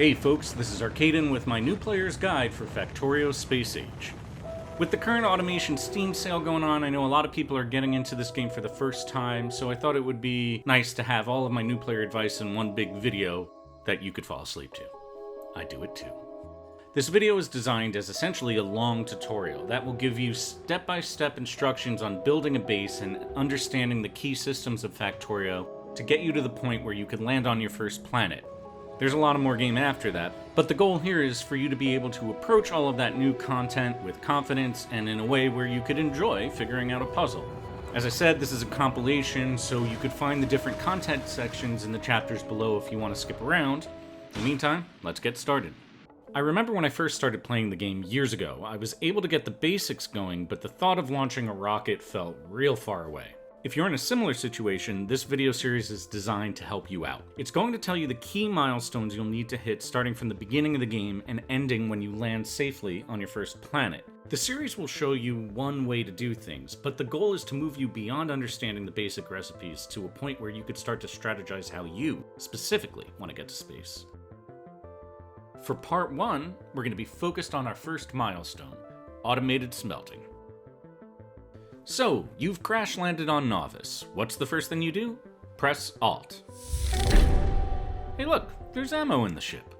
Hey folks, this is Arcaden with my new player's guide for Factorio Space Age. With the current automation Steam sale going on, I know a lot of people are getting into this game for the first time, so I thought it would be nice to have all of my new player advice in one big video that you could fall asleep to. I do it too. This video is designed as essentially a long tutorial that will give you step-by-step instructions on building a base and understanding the key systems of Factorio to get you to the point where you can land on your first planet. There's a lot of more game after that, but the goal here is for you to be able to approach all of that new content with confidence and in a way where you could enjoy figuring out a puzzle. As I said, this is a compilation, so you could find the different content sections in the chapters below if you want to skip around. In the meantime, let's get started. I remember when I first started playing the game years ago, I was able to get the basics going, but the thought of launching a rocket felt real far away. If you're in a similar situation, this video series is designed to help you out. It's going to tell you the key milestones you'll need to hit starting from the beginning of the game and ending when you land safely on your first planet. The series will show you one way to do things, but the goal is to move you beyond understanding the basic recipes to a point where you could start to strategize how you, specifically, want to get to space. For part 1, we're going to be focused on our first milestone, automated smelting. So, you've crash landed on Nauvis. What's the first thing you do? Press Alt. Hey look, there's ammo in the ship.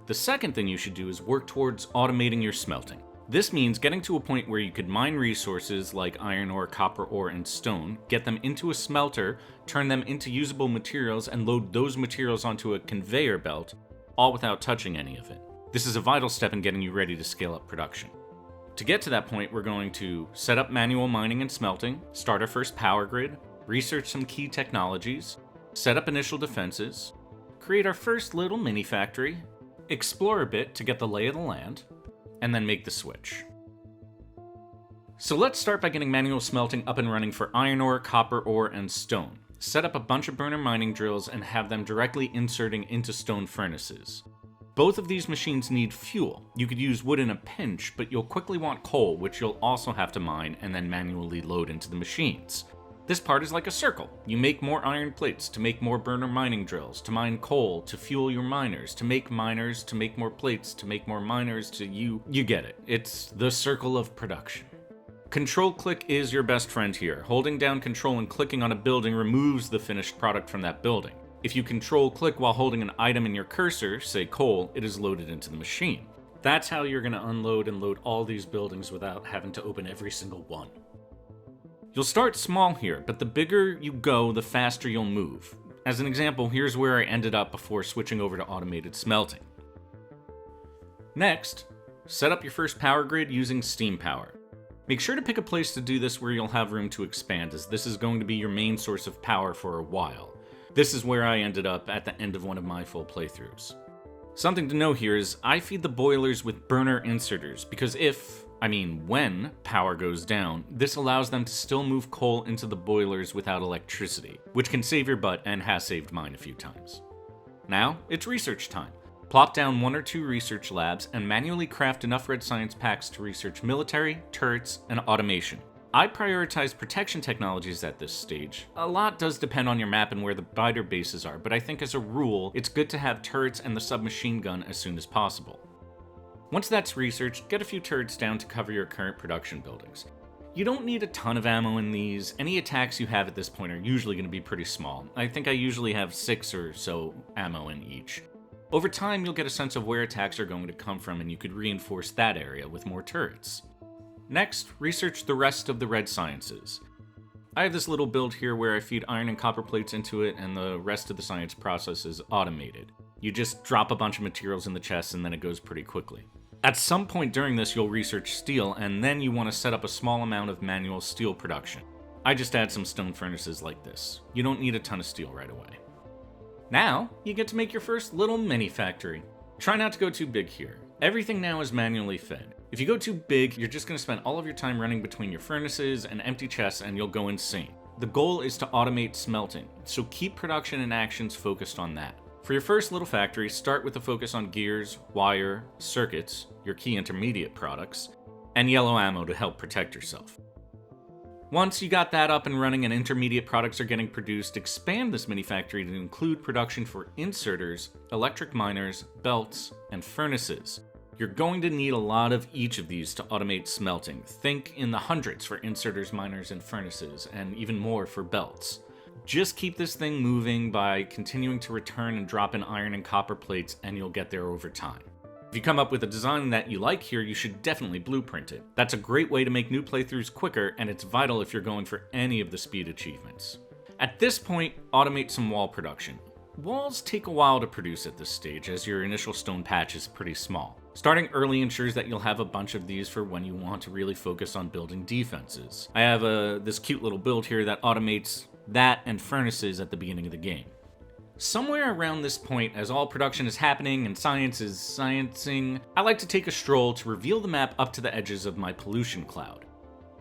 The second thing you should do is work towards automating your smelting. This means getting to a point where you could mine resources like iron ore, copper ore, and stone, get them into a smelter, turn them into usable materials, and load those materials onto a conveyor belt, all without touching any of it. This is a vital step in getting you ready to scale up production. To get to that point, we're going to set up manual mining and smelting, start our first power grid, research some key technologies, set up initial defenses, create our first little mini factory, explore a bit to get the lay of the land, and then make the switch. So let's start by getting manual smelting up and running for iron ore, copper ore, and stone. Set up a bunch of burner mining drills and have them directly inserting into stone furnaces. Both of these machines need fuel. You could use wood in a pinch, but you'll quickly want coal, which you'll also have to mine and then manually load into the machines. This part is like a circle. You make more iron plates to make more burner mining drills, to mine coal, to fuel your miners, to make miners, to make more plates, to make more miners, to you get it. It's the circle of production. Control-click is your best friend here. Holding down Control and clicking on a building removes the finished product from that building. If you Control-click while holding an item in your cursor, say coal, it is loaded into the machine. That's how you're going to unload and load all these buildings without having to open every single one. You'll start small here, but the bigger you go, the faster you'll move. As an example, here's where I ended up before switching over to automated smelting. Next, set up your first power grid using steam power. Make sure to pick a place to do this where you'll have room to expand, as this is going to be your main source of power for a while. This is where I ended up at the end of one of my full playthroughs. Something to know here is I feed the boilers with burner inserters, because when power goes down, this allows them to still move coal into the boilers without electricity, which can save your butt and has saved mine a few times. Now, it's research time. Plop down 1 or 2 research labs and manually craft enough red science packs to research military, turrets, and automation. I prioritize protection technologies at this stage. A lot does depend on your map and where the biter bases are, but I think as a rule, it's good to have turrets and the submachine gun as soon as possible. Once that's researched, get a few turrets down to cover your current production buildings. You don't need a ton of ammo in these. Any attacks you have at this point are usually going to be pretty small. I think I usually have 6 or so ammo in each. Over time, you'll get a sense of where attacks are going to come from, and you could reinforce that area with more turrets. Next, research the rest of the red sciences. I have this little build here where I feed iron and copper plates into it, and the rest of the science process is automated. You just drop a bunch of materials in the chest, and then it goes pretty quickly. At some point during this, you'll research steel, and then you want to set up a small amount of manual steel production. I just add some stone furnaces like this. You don't need a ton of steel right away. Now, you get to make your first little mini factory. Try not to go too big here. Everything now is manually fed. If you go too big, you're just going to spend all of your time running between your furnaces and empty chests and you'll go insane. The goal is to automate smelting, so keep production and actions focused on that. For your first little factory, start with a focus on gears, wire, circuits, your key intermediate products, and yellow ammo to help protect yourself. Once you got that up and running and intermediate products are getting produced, expand this mini factory to include production for inserters, electric miners, belts, and furnaces. You're going to need a lot of each of these to automate smelting. Think in the hundreds for inserters, miners, and furnaces, and even more for belts. Just keep this thing moving by continuing to return and drop in iron and copper plates, and you'll get there over time. If you come up with a design that you like here, you should definitely blueprint it. That's a great way to make new playthroughs quicker, and it's vital if you're going for any of the speed achievements. At this point, automate some wall production. Walls take a while to produce at this stage, as your initial stone patch is pretty small. Starting early ensures that you'll have a bunch of these for when you want to really focus on building defenses. I have this cute little build here that automates that and furnaces at the beginning of the game. Somewhere around this point, as all production is happening and science is sciencing, I like to take a stroll to reveal the map up to the edges of my pollution cloud.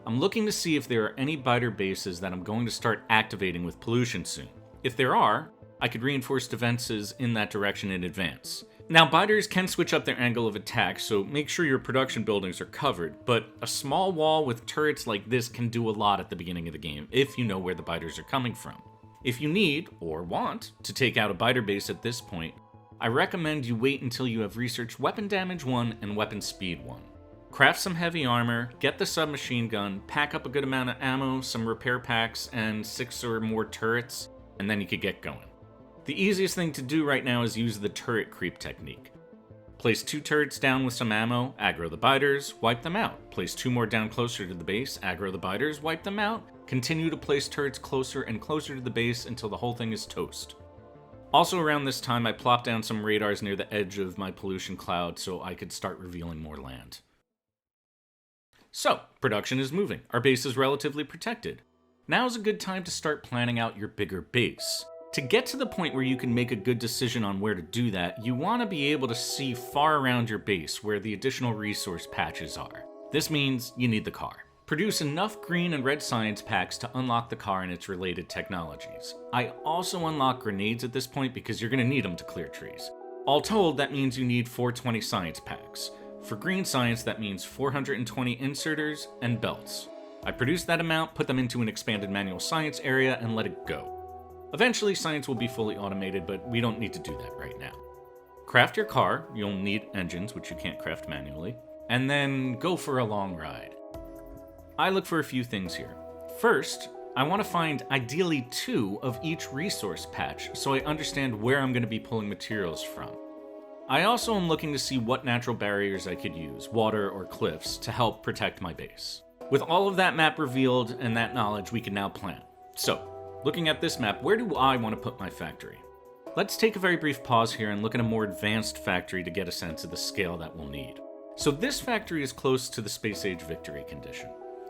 I'm looking to see if there are any biter bases that I'm going to start activating with pollution soon. If there are, I could reinforce defenses in that direction in advance. Now, biters can switch up their angle of attack, so make sure your production buildings are covered, but a small wall with turrets like this can do a lot at the beginning of the game, if you know where the biters are coming from. If you need, or want, to take out a biter base at this point, I recommend you wait until you have researched weapon damage 1 and weapon speed 1. Craft some heavy armor, get the submachine gun, pack up a good amount of ammo, some repair packs, and 6 or more turrets, and then you could get going. The easiest thing to do right now is use the turret creep technique. Place 2 turrets down with some ammo, aggro the biters, wipe them out. Place 2 more down closer to the base, aggro the biters, wipe them out. Continue to place turrets closer and closer to the base until the whole thing is toast. Also around this time, I plopped down some radars near the edge of my pollution cloud so I could start revealing more land. So, production is moving. Our base is relatively protected. Now's a good time to start planning out your bigger base. To get to the point where you can make a good decision on where to do that, you want to be able to see far around your base where the additional resource patches are. This means you need the car. Produce enough green and red science packs to unlock the car and its related technologies. I also unlock grenades at this point because you're going to need them to clear trees. All told, that means you need 420 science packs. For green science, that means 420 inserters and belts. I produce that amount, put them into an expanded manual science area, and let it go. Eventually, science will be fully automated, but we don't need to do that right now. Craft your car, you'll need engines, which you can't craft manually, and then go for a long ride. I look for a few things here. First, I want to find ideally 2 of each resource patch so I understand where I'm going to be pulling materials from. I also am looking to see what natural barriers I could use, water or cliffs, to help protect my base. With all of that map revealed and that knowledge, we can now plan. So, looking at this map, where do I want to put my factory? Let's take a very brief pause here and look at a more advanced factory to get a sense of the scale that we'll need. So this factory is close to the space age victory condition.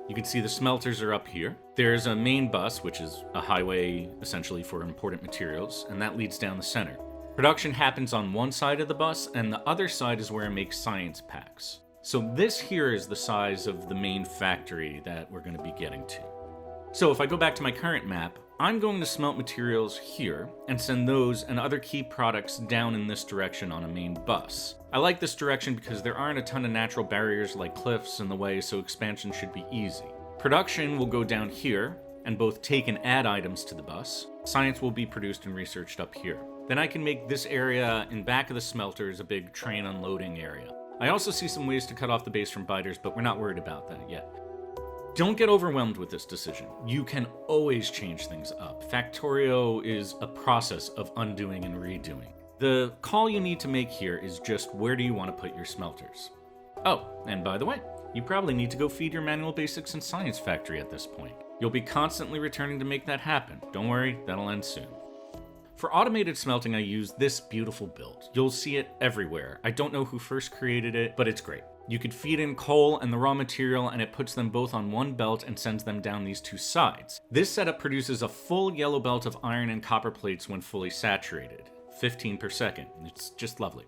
You can see the smelters are up here. There's a main bus, which is a highway essentially for important materials, and that leads down the center. Production happens on one side of the bus, and the other side is where I make science packs. So this here is the size of the main factory that we're going to be getting to. So if I go back to my current map, I'm going to smelt materials here and send those and other key products down in this direction on a main bus. I like this direction because there aren't a ton of natural barriers like cliffs in the way, so expansion should be easy. Production will go down here and both take and add items to the bus. Science will be produced and researched up here. Then I can make this area in back of the smelters a big train unloading area. I also see some ways to cut off the base from biters, but we're not worried about that yet. Don't get overwhelmed with this decision. You can always change things up. Factorio is a process of undoing and redoing. The call you need to make here is just where do you want to put your smelters? Oh, and by the way, you probably need to go feed your manual basics and science factory at this point. You'll be constantly returning to make that happen. Don't worry, that'll end soon. For automated smelting, I use this beautiful build. You'll see it everywhere. I don't know who first created it, but it's great. You could feed in coal and the raw material, and it puts them both on one belt and sends them down these 2 sides. This setup produces a full yellow belt of iron and copper plates when fully saturated. 15 per second. It's just lovely.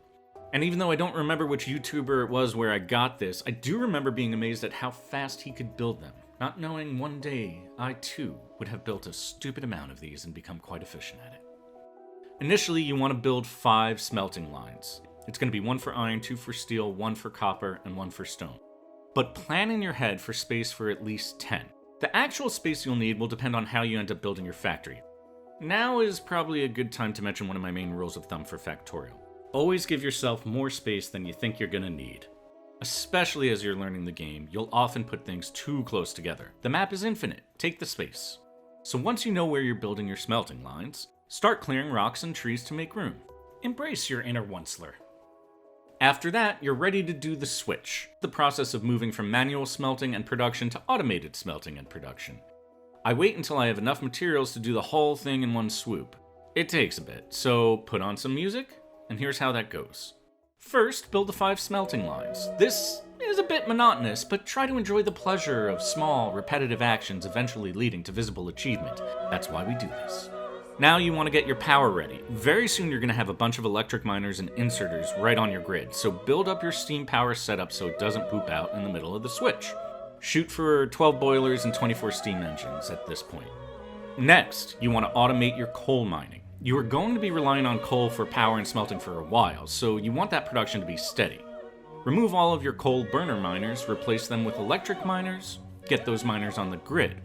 And even though I don't remember which YouTuber it was where I got this, I do remember being amazed at how fast he could build them, not knowing one day I too would have built a stupid amount of these and become quite efficient at it. Initially, you want to build 5 smelting lines. It's going to be 1 for iron, 2 for steel, 1 for copper, and 1 for stone. But plan in your head for space for at least 10. The actual space you'll need will depend on how you end up building your factory. Now is probably a good time to mention one of my main rules of thumb for Factorio. Always give yourself more space than you think you're gonna need. Especially as you're learning the game, you'll often put things too close together. The map is infinite, take the space. So once you know where you're building your smelting lines, start clearing rocks and trees to make room. Embrace your inner onceler. After that, you're ready to do the switch, the process of moving from manual smelting and production to automated smelting and production. I wait until I have enough materials to do the whole thing in one swoop. It takes a bit, so put on some music, and here's how that goes. First, build the 5 smelting lines. This is a bit monotonous, but try to enjoy the pleasure of small, repetitive actions eventually leading to visible achievement. That's why we do this. Now you want to get your power ready. Very soon you're going to have a bunch of electric miners and inserters right on your grid, so build up your steam power setup so it doesn't poop out in the middle of the switch. Shoot for 12 boilers and 24 steam engines at this point. Next, you want to automate your coal mining. You are going to be relying on coal for power and smelting for a while, so you want that production to be steady. Remove all of your coal burner miners, replace them with electric miners, get those miners on the grid.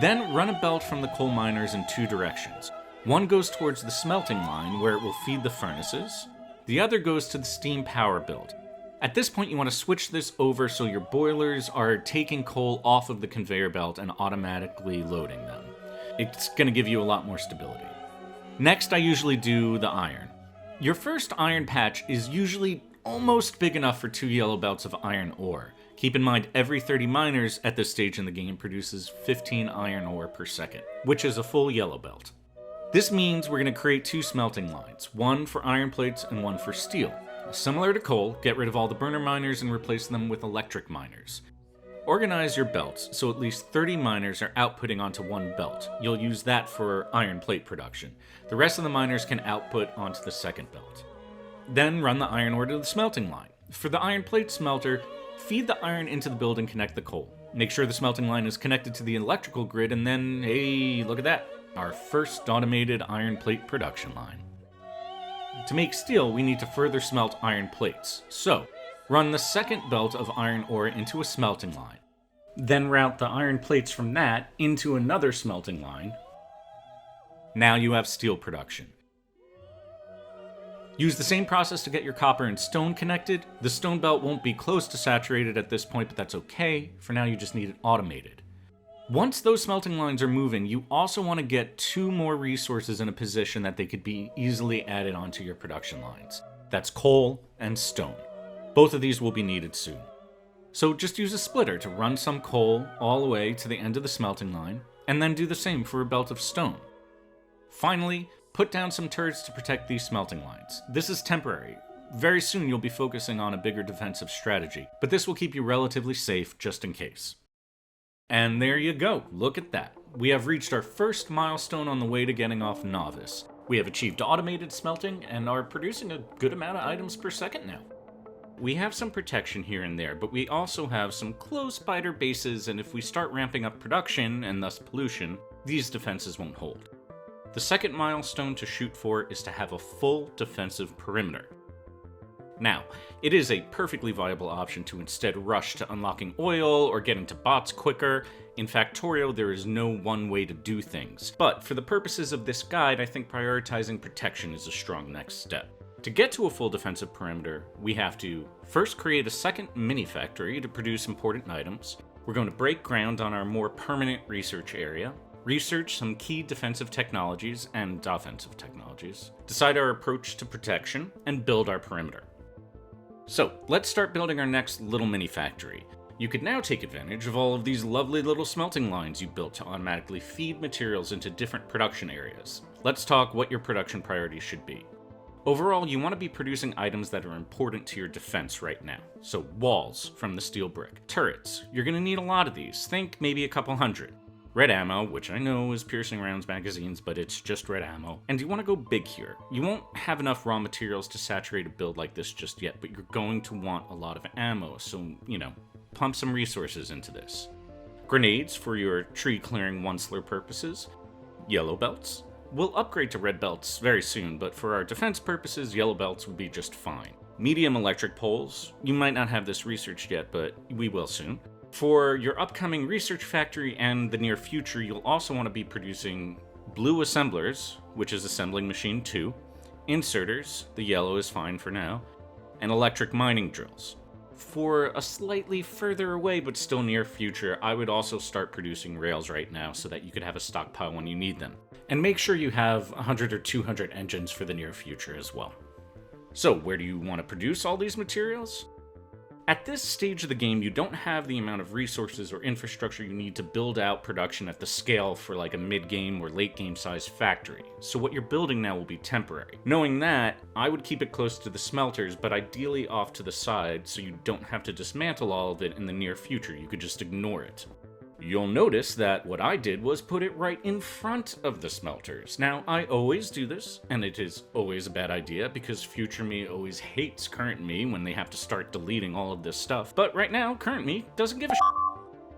Then run a belt from the coal miners in 2 directions. One goes towards the smelting line, where it will feed the furnaces. The other goes to the steam power build. At this point, you want to switch this over so your boilers are taking coal off of the conveyor belt and automatically loading them. It's going to give you a lot more stability. Next, I usually do the iron. Your first iron patch is usually almost big enough for 2 yellow belts of iron ore. Keep in mind, every 30 miners at this stage in the game produces 15 iron ore per second, which is a full yellow belt. This means we're going to create 2 smelting lines, one for iron plates and one for steel. Similar to coal, get rid of all the burner miners and replace them with electric miners. Organize your belts so at least 30 miners are outputting onto one belt. You'll use that for iron plate production. The rest of the miners can output onto the second belt. Then run the iron ore to the smelting line. For the iron plate smelter, feed the iron into the build and connect the coal. Make sure the smelting line is connected to the electrical grid, and then, hey, look at that. Our first automated iron plate production line. To make steel, we need to further smelt iron plates. So, run the second belt of iron ore into a smelting line. Then route the iron plates from that into another smelting line. Now you have steel production. Use the same process to get your copper and stone connected. The stone belt won't be close to saturated at this point, but that's okay. For now, you just need it automated. Once those smelting lines are moving, you also want to get 2 more resources in a position that they could be easily added onto your production lines. That's coal and stone. Both of these will be needed soon. So just use a splitter to run some coal all the way to the end of the smelting line, and then do the same for a belt of stone. Finally, put down some turrets to protect these smelting lines. This is temporary. Very soon you'll be focusing on a bigger defensive strategy, but this will keep you relatively safe just in case. And there you go, look at that. We have reached our first milestone on the way to getting off Nauvis. We have achieved automated smelting and are producing a good amount of items per second now. We have some protection here and there, but we also have some close spider bases, and if we start ramping up production, and thus pollution, these defenses won't hold. The second milestone to shoot for is to have a full defensive perimeter. Now, it is a perfectly viable option to instead rush to unlocking oil or getting to bots quicker. In Factorio, there is no one way to do things. But for the purposes of this guide, I think prioritizing protection is a strong next step. To get to a full defensive perimeter, we have to first create a second mini-factory to produce important items. We're going to break ground on our more permanent research area, research some key defensive technologies and offensive technologies, decide our approach to protection, and build our perimeter. So, let's start building our next little mini-factory. You could now take advantage of all of these lovely little smelting lines you built to automatically feed materials into different production areas. Let's talk what your production priorities should be. Overall, you want to be producing items that are important to your defense right now. So walls from the steel brick. Turrets, you're going to need a lot of these. Think maybe a couple hundred. Red ammo, which I know is piercing rounds magazines, but it's just red ammo. And you want to go big here. You won't have enough raw materials to saturate a build like this just yet, but you're going to want a lot of ammo, so, pump some resources into this. Grenades for your tree clearing onceler purposes. Yellow belts. We'll upgrade to red belts very soon, but for our defense purposes, yellow belts would be just fine. Medium electric poles. You might not have this researched yet, but we will soon. For your upcoming research factory and the near future, you'll also want to be producing blue assemblers, which is assembling machine 2, inserters, the yellow is fine for now, and electric mining drills. For a slightly further away but still near future, I would also start producing rails right now so that you could have a stockpile when you need them. And make sure you have 100 or 200 engines for the near future as well. So where do you want to produce all these materials? At this stage of the game, you don't have the amount of resources or infrastructure you need to build out production at the scale for like a mid-game or late-game sized factory, so what you're building now will be temporary. Knowing that, I would keep it close to the smelters, but ideally off to the side so you don't have to dismantle all of it in the near future, you could just ignore it. You'll notice that what I did was put it right in front of the smelters. Now, I always do this, and it is always a bad idea because future me always hates current me when they have to start deleting all of this stuff. But right now, current me doesn't give a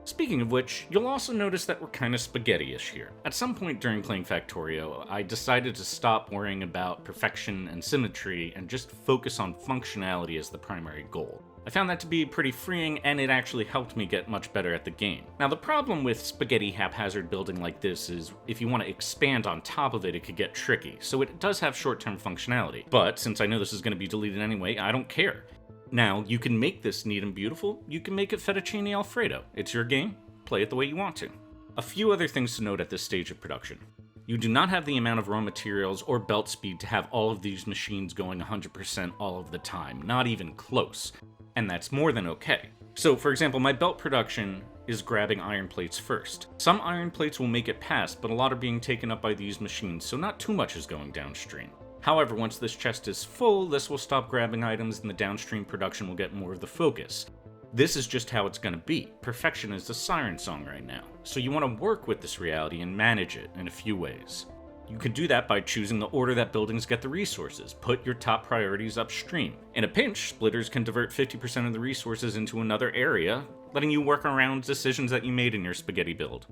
Speaking of which, you'll also notice that we're kinda spaghetti-ish here. At some point during playing Factorio, I decided to stop worrying about perfection and symmetry and just focus on functionality as the primary goal. I found that to be pretty freeing, and it actually helped me get much better at the game. Now, the problem with spaghetti haphazard building like this is if you want to expand on top of it, it could get tricky, so it does have short-term functionality. But since I know this is going to be deleted anyway, I don't care. Now, you can make this neat and beautiful, you can make it fettuccine alfredo. It's your game, play it the way you want to. A few other things to note at this stage of production. You do not have the amount of raw materials or belt speed to have all of these machines going 100% all of the time, not even close. And that's more than okay. So, for example, my belt production is grabbing iron plates first. Some iron plates will make it past, but a lot are being taken up by these machines, so not too much is going downstream. However, once this chest is full, this will stop grabbing items and the downstream production will get more of the focus. This is just how it's gonna be. Perfection is the siren song right now. So you want to work with this reality and manage it in a few ways. You can do that by choosing the order that buildings get the resources. Put your top priorities upstream. In a pinch, splitters can divert 50% of the resources into another area, letting you work around decisions that you made in your spaghetti build.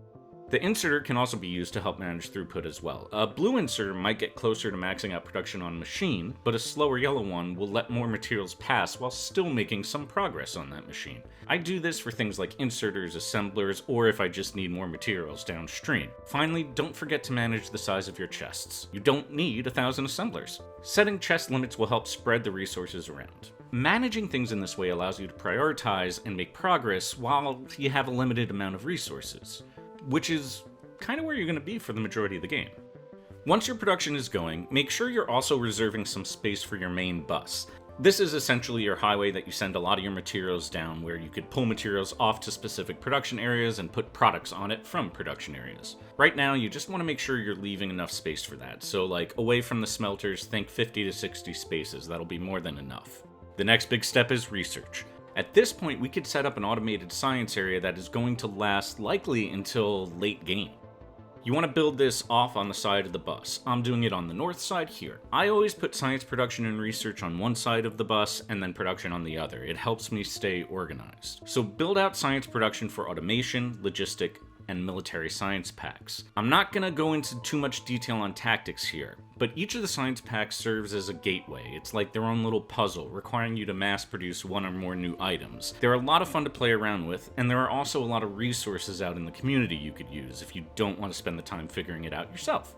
The inserter can also be used to help manage throughput as well. A blue inserter might get closer to maxing out production on machine, but a slower yellow one will let more materials pass while still making some progress on that machine. I do this for things like inserters, assemblers, or if I just need more materials downstream. Finally, don't forget to manage the size of your chests. You don't need 1,000 assemblers. Setting chest limits will help spread the resources around. Managing things in this way allows you to prioritize and make progress while you have a limited amount of resources, which is kind of where you're going to be for the majority of the game. Once your production is going, make sure you're also reserving some space for your main bus. This is essentially your highway that you send a lot of your materials down, where you could pull materials off to specific production areas and put products on it from production areas. Right now, you just want to make sure you're leaving enough space for that. So like away from the smelters, think 50 to 60 spaces. That'll be more than enough. The next big step is research. At this point, we could set up an automated science area that is going to last likely until late game. You want to build this off on the side of the bus. I'm doing it on the north side here. I always put science production and research on one side of the bus and then production on the other. It helps me stay organized. So build out science production for automation, logistic, and military science packs. I'm not going to go into too much detail on tactics here, but each of the science packs serves as a gateway. It's like their own little puzzle, requiring you to mass produce one or more new items. They're a lot of fun to play around with, and there are also a lot of resources out in the community you could use if you don't want to spend the time figuring it out yourself.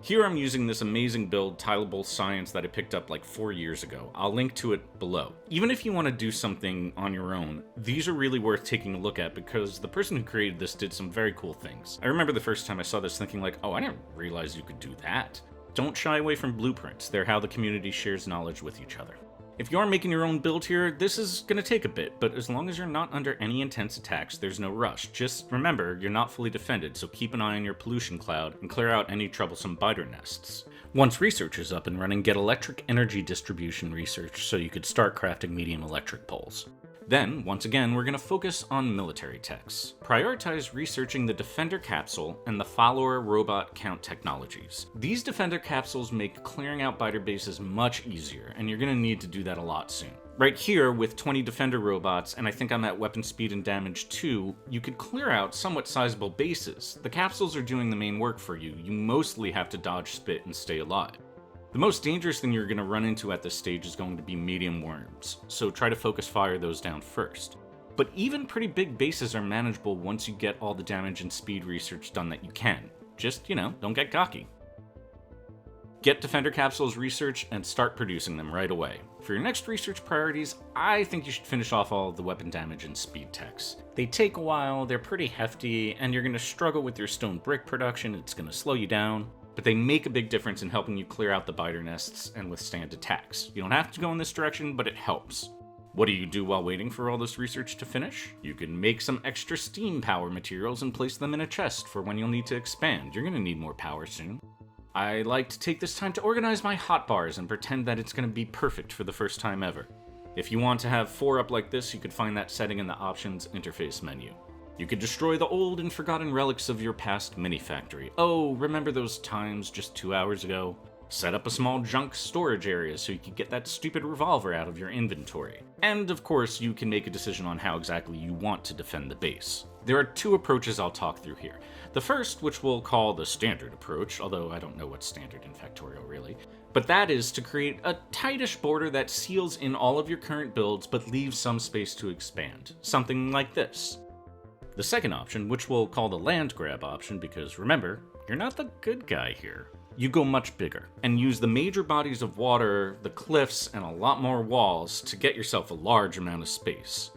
Here I'm using this amazing build, Tileable Science, that I picked up like 4 years ago. I'll link to it below. Even if you want to do something on your own, these are really worth taking a look at because the person who created this did some very cool things. I remember the first time I saw this thinking like, oh, I didn't realize you could do that. Don't shy away from blueprints. They're how the community shares knowledge with each other. If you are making your own build here, this is going to take a bit, but as long as you're not under any intense attacks, there's no rush. Just remember, you're not fully defended, so keep an eye on your pollution cloud and clear out any troublesome biter nests. Once research is up and running, get electric energy distribution research so you could start crafting medium electric poles. Then, once again, we're going to focus on military techs. Prioritize researching the Defender capsule and the follower robot count technologies. These Defender capsules make clearing out biter bases much easier, and you're going to need to do that a lot soon. Right here, with 20 Defender robots, and I think I'm at weapon speed and damage 2, you could clear out somewhat sizable bases. The capsules are doing the main work for you. You mostly have to dodge spit and stay alive. The most dangerous thing you're going to run into at this stage is going to be medium worms, so try to focus fire those down first. But even pretty big bases are manageable once you get all the damage and speed research done that you can. Just, don't get cocky. Get Defender Capsules research and start producing them right away. For your next research priorities, I think you should finish off all of the weapon damage and speed techs. They take a while, they're pretty hefty, and you're going to struggle with your stone brick production, it's going to slow you down, but they make a big difference in helping you clear out the biter nests and withstand attacks. You don't have to go in this direction, but it helps. What do you do while waiting for all this research to finish? You can make some extra steam power materials and place them in a chest for when you'll need to expand. You're going to need more power soon. I like to take this time to organize my hotbars and pretend that it's going to be perfect for the first time ever. If you want to have 4 up like this, you could find that setting in the options interface menu. You could destroy the old and forgotten relics of your past mini-factory. Oh, remember those times just 2 hours ago? Set up a small junk storage area so you can get that stupid revolver out of your inventory. And of course, you can make a decision on how exactly you want to defend the base. There are 2 approaches I'll talk through here. The first, which we'll call the standard approach, although I don't know what's standard in Factorio really, but that is to create a tightish border that seals in all of your current builds but leaves some space to expand. Something like this. The second option, which we'll call the land grab option, because remember, you're not the good guy here. You go much bigger, and use the major bodies of water, the cliffs, and a lot more walls to get yourself a large amount of space.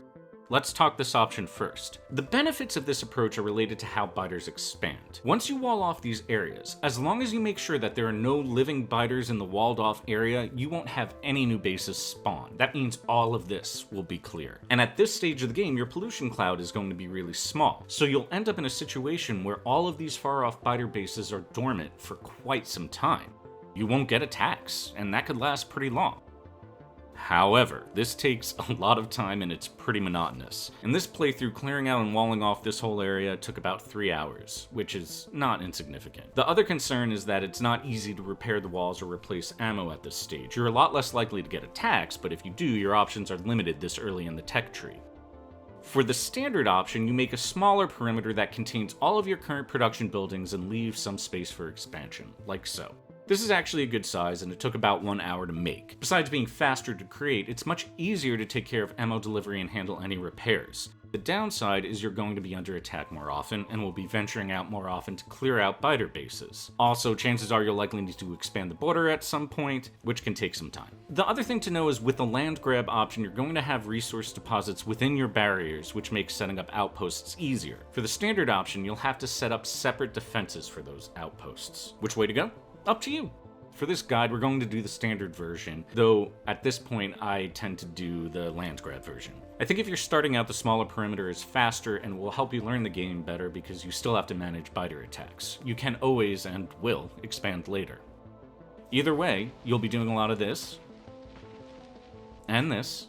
Let's talk this option first. The benefits of this approach are related to how biters expand. Once you wall off these areas, as long as you make sure that there are no living biters in the walled off area, you won't have any new bases spawn. That means all of this will be clear. And at this stage of the game, your pollution cloud is going to be really small. So you'll end up in a situation where all of these far off biter bases are dormant for quite some time. You won't get attacks, and that could last pretty long. However, this takes a lot of time and it's pretty monotonous. In this playthrough, clearing out and walling off this whole area took about 3 hours, which is not insignificant. The other concern is that it's not easy to repair the walls or replace ammo at this stage. You're a lot less likely to get attacks, but if you do, your options are limited this early in the tech tree. For the standard option, you make a smaller perimeter that contains all of your current production buildings and leaves some space for expansion, like so. This is actually a good size, and it took about 1 hour to make. Besides being faster to create, it's much easier to take care of ammo delivery and handle any repairs. The downside is you're going to be under attack more often, and will be venturing out more often to clear out biter bases. Also, chances are you'll likely need to expand the border at some point, which can take some time. The other thing to know is with the land grab option, you're going to have resource deposits within your barriers, which makes setting up outposts easier. For the standard option, you'll have to set up separate defenses for those outposts. Which way to go? Up to you. For this guide, we're going to do the standard version, though at this point I tend to do the land grab version. I think if you're starting out, the smaller perimeter is faster and will help you learn the game better because you still have to manage biter attacks. You can always and will expand later. Either way, you'll be doing a lot of this, and this.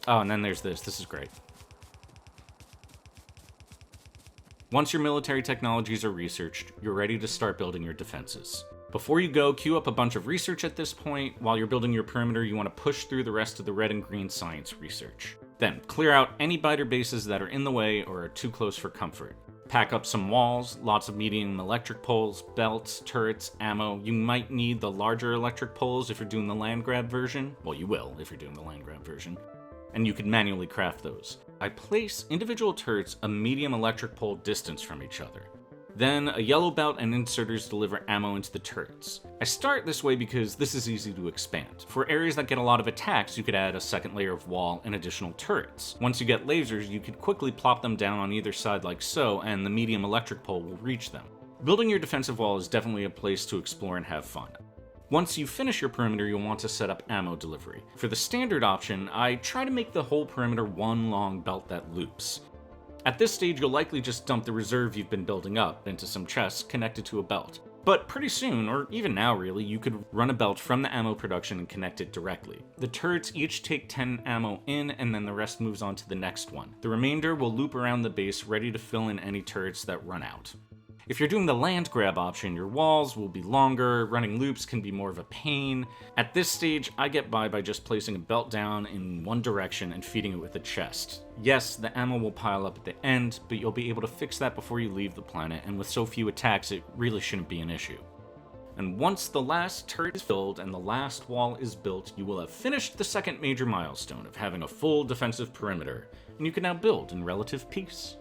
Oh, and then there's this. This is great. Once your military technologies are researched, you're ready to start building your defenses. Before you go, queue up a bunch of research at this point. While you're building your perimeter, you want to push through the rest of the red and green science research. Then, clear out any biter bases that are in the way or are too close for comfort. Pack up some walls, lots of medium electric poles, belts, turrets, ammo. You might need the larger electric poles if you're doing the land grab version. Well, you will if you're doing the land grab version. And you can manually craft those. I place individual turrets a medium electric pole distance from each other. Then a yellow belt and inserters deliver ammo into the turrets. I start this way because this is easy to expand. For areas that get a lot of attacks, you could add a second layer of wall and additional turrets. Once you get lasers, you could quickly plop them down on either side like so, and the medium electric pole will reach them. Building your defensive wall is definitely a place to explore and have fun. Once you finish your perimeter, you'll want to set up ammo delivery. For the standard option, I try to make the whole perimeter one long belt that loops. At this stage, you'll likely just dump the reserve you've been building up into some chests connected to a belt. But pretty soon, or even now really, you could run a belt from the ammo production and connect it directly. The turrets each take 10 ammo in, and then the rest moves on to the next one. The remainder will loop around the base, ready to fill in any turrets that run out. If you're doing the land grab option, your walls will be longer, running loops can be more of a pain. At this stage, I get by just placing a belt down in one direction and feeding it with a chest. Yes, the ammo will pile up at the end, but you'll be able to fix that before you leave the planet, and with so few attacks, it really shouldn't be an issue. And once the last turret is filled and the last wall is built, you will have finished the second major milestone of having a full defensive perimeter, and you can now build in relative peace.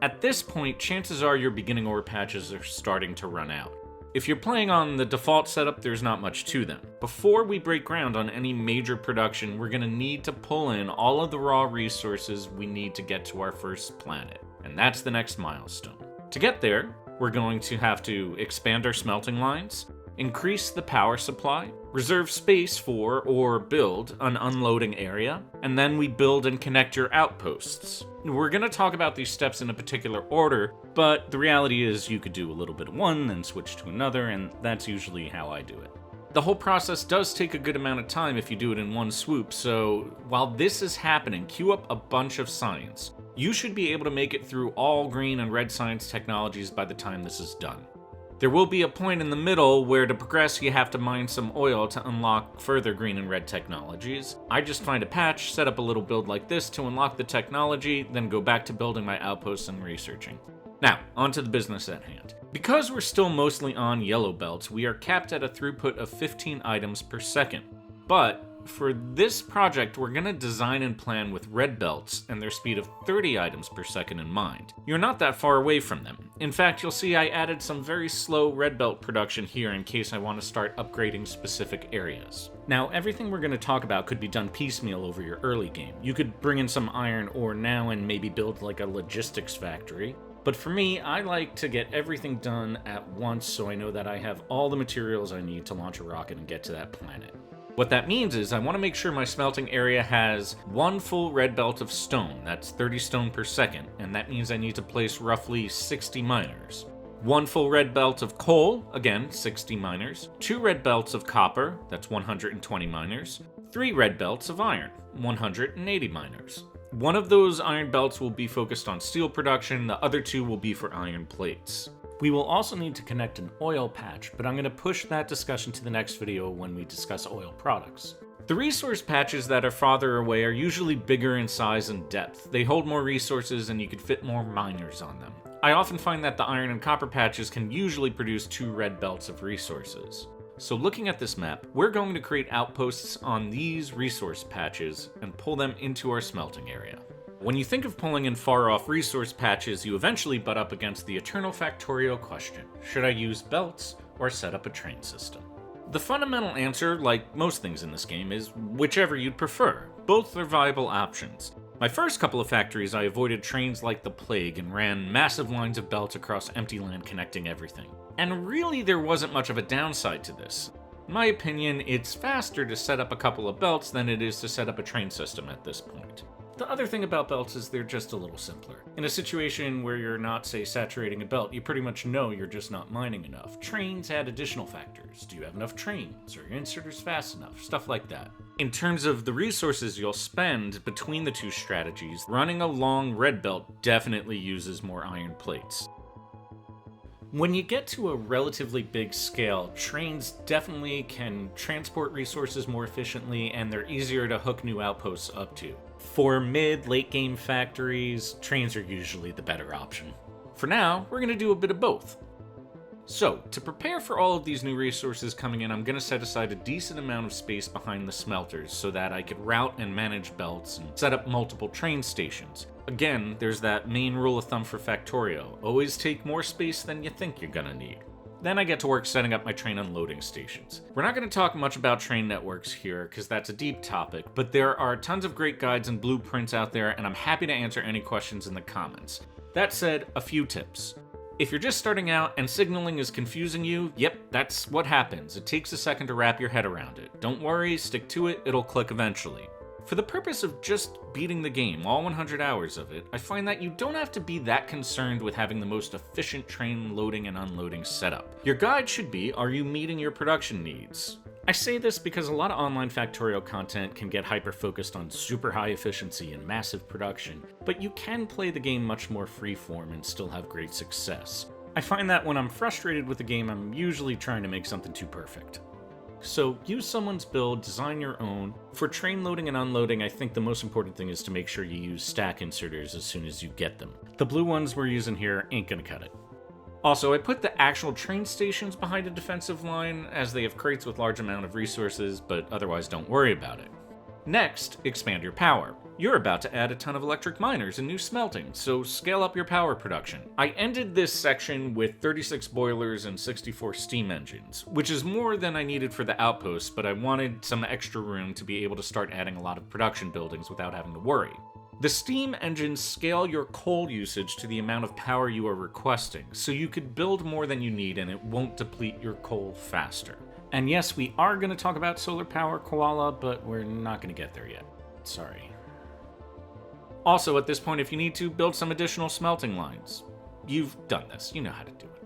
At this point, chances are your beginning ore patches are starting to run out. If you're playing on the default setup, there's not much to them. Before we break ground on any major production, we're going to need to pull in all of the raw resources we need to get to our first planet, and that's the next milestone. To get there, we're going to have to expand our smelting lines, increase the power supply, reserve space for or build an unloading area, and then we build and connect your outposts. We're going to talk about these steps in a particular order, but the reality is you could do a little bit of one, then switch to another, and that's usually how I do it. The whole process does take a good amount of time if you do it in one swoop, so while this is happening, queue up a bunch of science. You should be able to make it through all green and red science technologies by the time this is done. There will be a point in the middle where to progress you have to mine some oil to unlock further green and red technologies. I just find a patch, set up a little build like this to unlock the technology, then go back to building my outposts and researching. Now, onto the business at hand. Because we're still mostly on yellow belts, we are capped at a throughput of 15 items per second. But for this project, we're going to design and plan with red belts and their speed of 30 items per second in mind. You're not that far away from them. In fact, you'll see I added some very slow red belt production here in case I want to start upgrading specific areas. Now, everything we're going to talk about could be done piecemeal over your early game. You could bring in some iron ore now and maybe build like a logistics factory. But for me, I like to get everything done at once so I know that I have all the materials I need to launch a rocket and get to that planet. What that means is I want to make sure my smelting area has one full red belt of stone, that's 30 stone per second, and that means I need to place roughly 60 miners. One full red belt of coal, again 60 miners. 2 red belts of copper, that's 120 miners. 3 red belts of iron, 180 miners. One of those iron belts will be focused on steel production, the other 2 will be for iron plates. We will also need to connect an oil patch, but I'm going to push that discussion to the next video when we discuss oil products. The resource patches that are farther away are usually bigger in size and depth. They hold more resources and you could fit more miners on them. I often find that the iron and copper patches can usually produce 2 red belts of resources. So looking at this map, we're going to create outposts on these resource patches and pull them into our smelting area. When you think of pulling in far-off resource patches, you eventually butt up against the eternal Factorio question: should I use belts or set up a train system? The fundamental answer, like most things in this game, is whichever you'd prefer. Both are viable options. My first couple of factories, I avoided trains like the plague and ran massive lines of belts across empty land connecting everything. And really there wasn't much of a downside to this. In my opinion, it's faster to set up a couple of belts than it is to set up a train system at this point. The other thing about belts is they're just a little simpler. In a situation where you're not, say, saturating a belt, you pretty much know you're just not mining enough. Trains add additional factors. Do you have enough trains? Are your inserters fast enough? Stuff like that. In terms of the resources you'll spend between the two strategies, running a long red belt definitely uses more iron plates. When you get to a relatively big scale, trains definitely can transport resources more efficiently and they're easier to hook new outposts up to. For mid-late game factories, trains are usually the better option. For now, we're going to do a bit of both. So, to prepare for all of these new resources coming in, I'm going to set aside a decent amount of space behind the smelters so that I could route and manage belts and set up multiple train stations. Again, there's that main rule of thumb for Factorio: always take more space than you think you're gonna need. Then I get to work setting up my train unloading stations. We're not going to talk much about train networks here because that's a deep topic, but there are tons of great guides and blueprints out there and I'm happy to answer any questions in the comments. That said, a few tips. If you're just starting out and signaling is confusing you, yep, that's what happens. It takes a second to wrap your head around it. Don't worry, stick to it, it'll click eventually. For the purpose of just beating the game, all 100 hours of it, I find that you don't have to be that concerned with having the most efficient train loading and unloading setup. Your guide should be, are you meeting your production needs? I say this because a lot of online Factorio content can get hyper-focused on super high efficiency and massive production, but you can play the game much more freeform and still have great success. I find that when I'm frustrated with the game, I'm usually trying to make something too perfect. So use someone's build, design your own. For train loading and unloading, I think the most important thing is to make sure you use stack inserters as soon as you get them. The blue ones we're using here ain't gonna cut it. Also, I put the actual train stations behind a defensive line, as they have crates with large amount of resources, but otherwise don't worry about it. Next, expand your power. You're about to add a ton of electric miners and new smelting, so scale up your power production. I ended this section with 36 boilers and 64 steam engines, which is more than I needed for the outpost, but I wanted some extra room to be able to start adding a lot of production buildings without having to worry. The steam engines scale your coal usage to the amount of power you are requesting, so you could build more than you need and it won't deplete your coal faster. And yes, we are going to talk about solar power, Koala, but we're not going to get there yet. Sorry. Also, at this point, if you need to, build some additional smelting lines. You've done this, you know how to do it.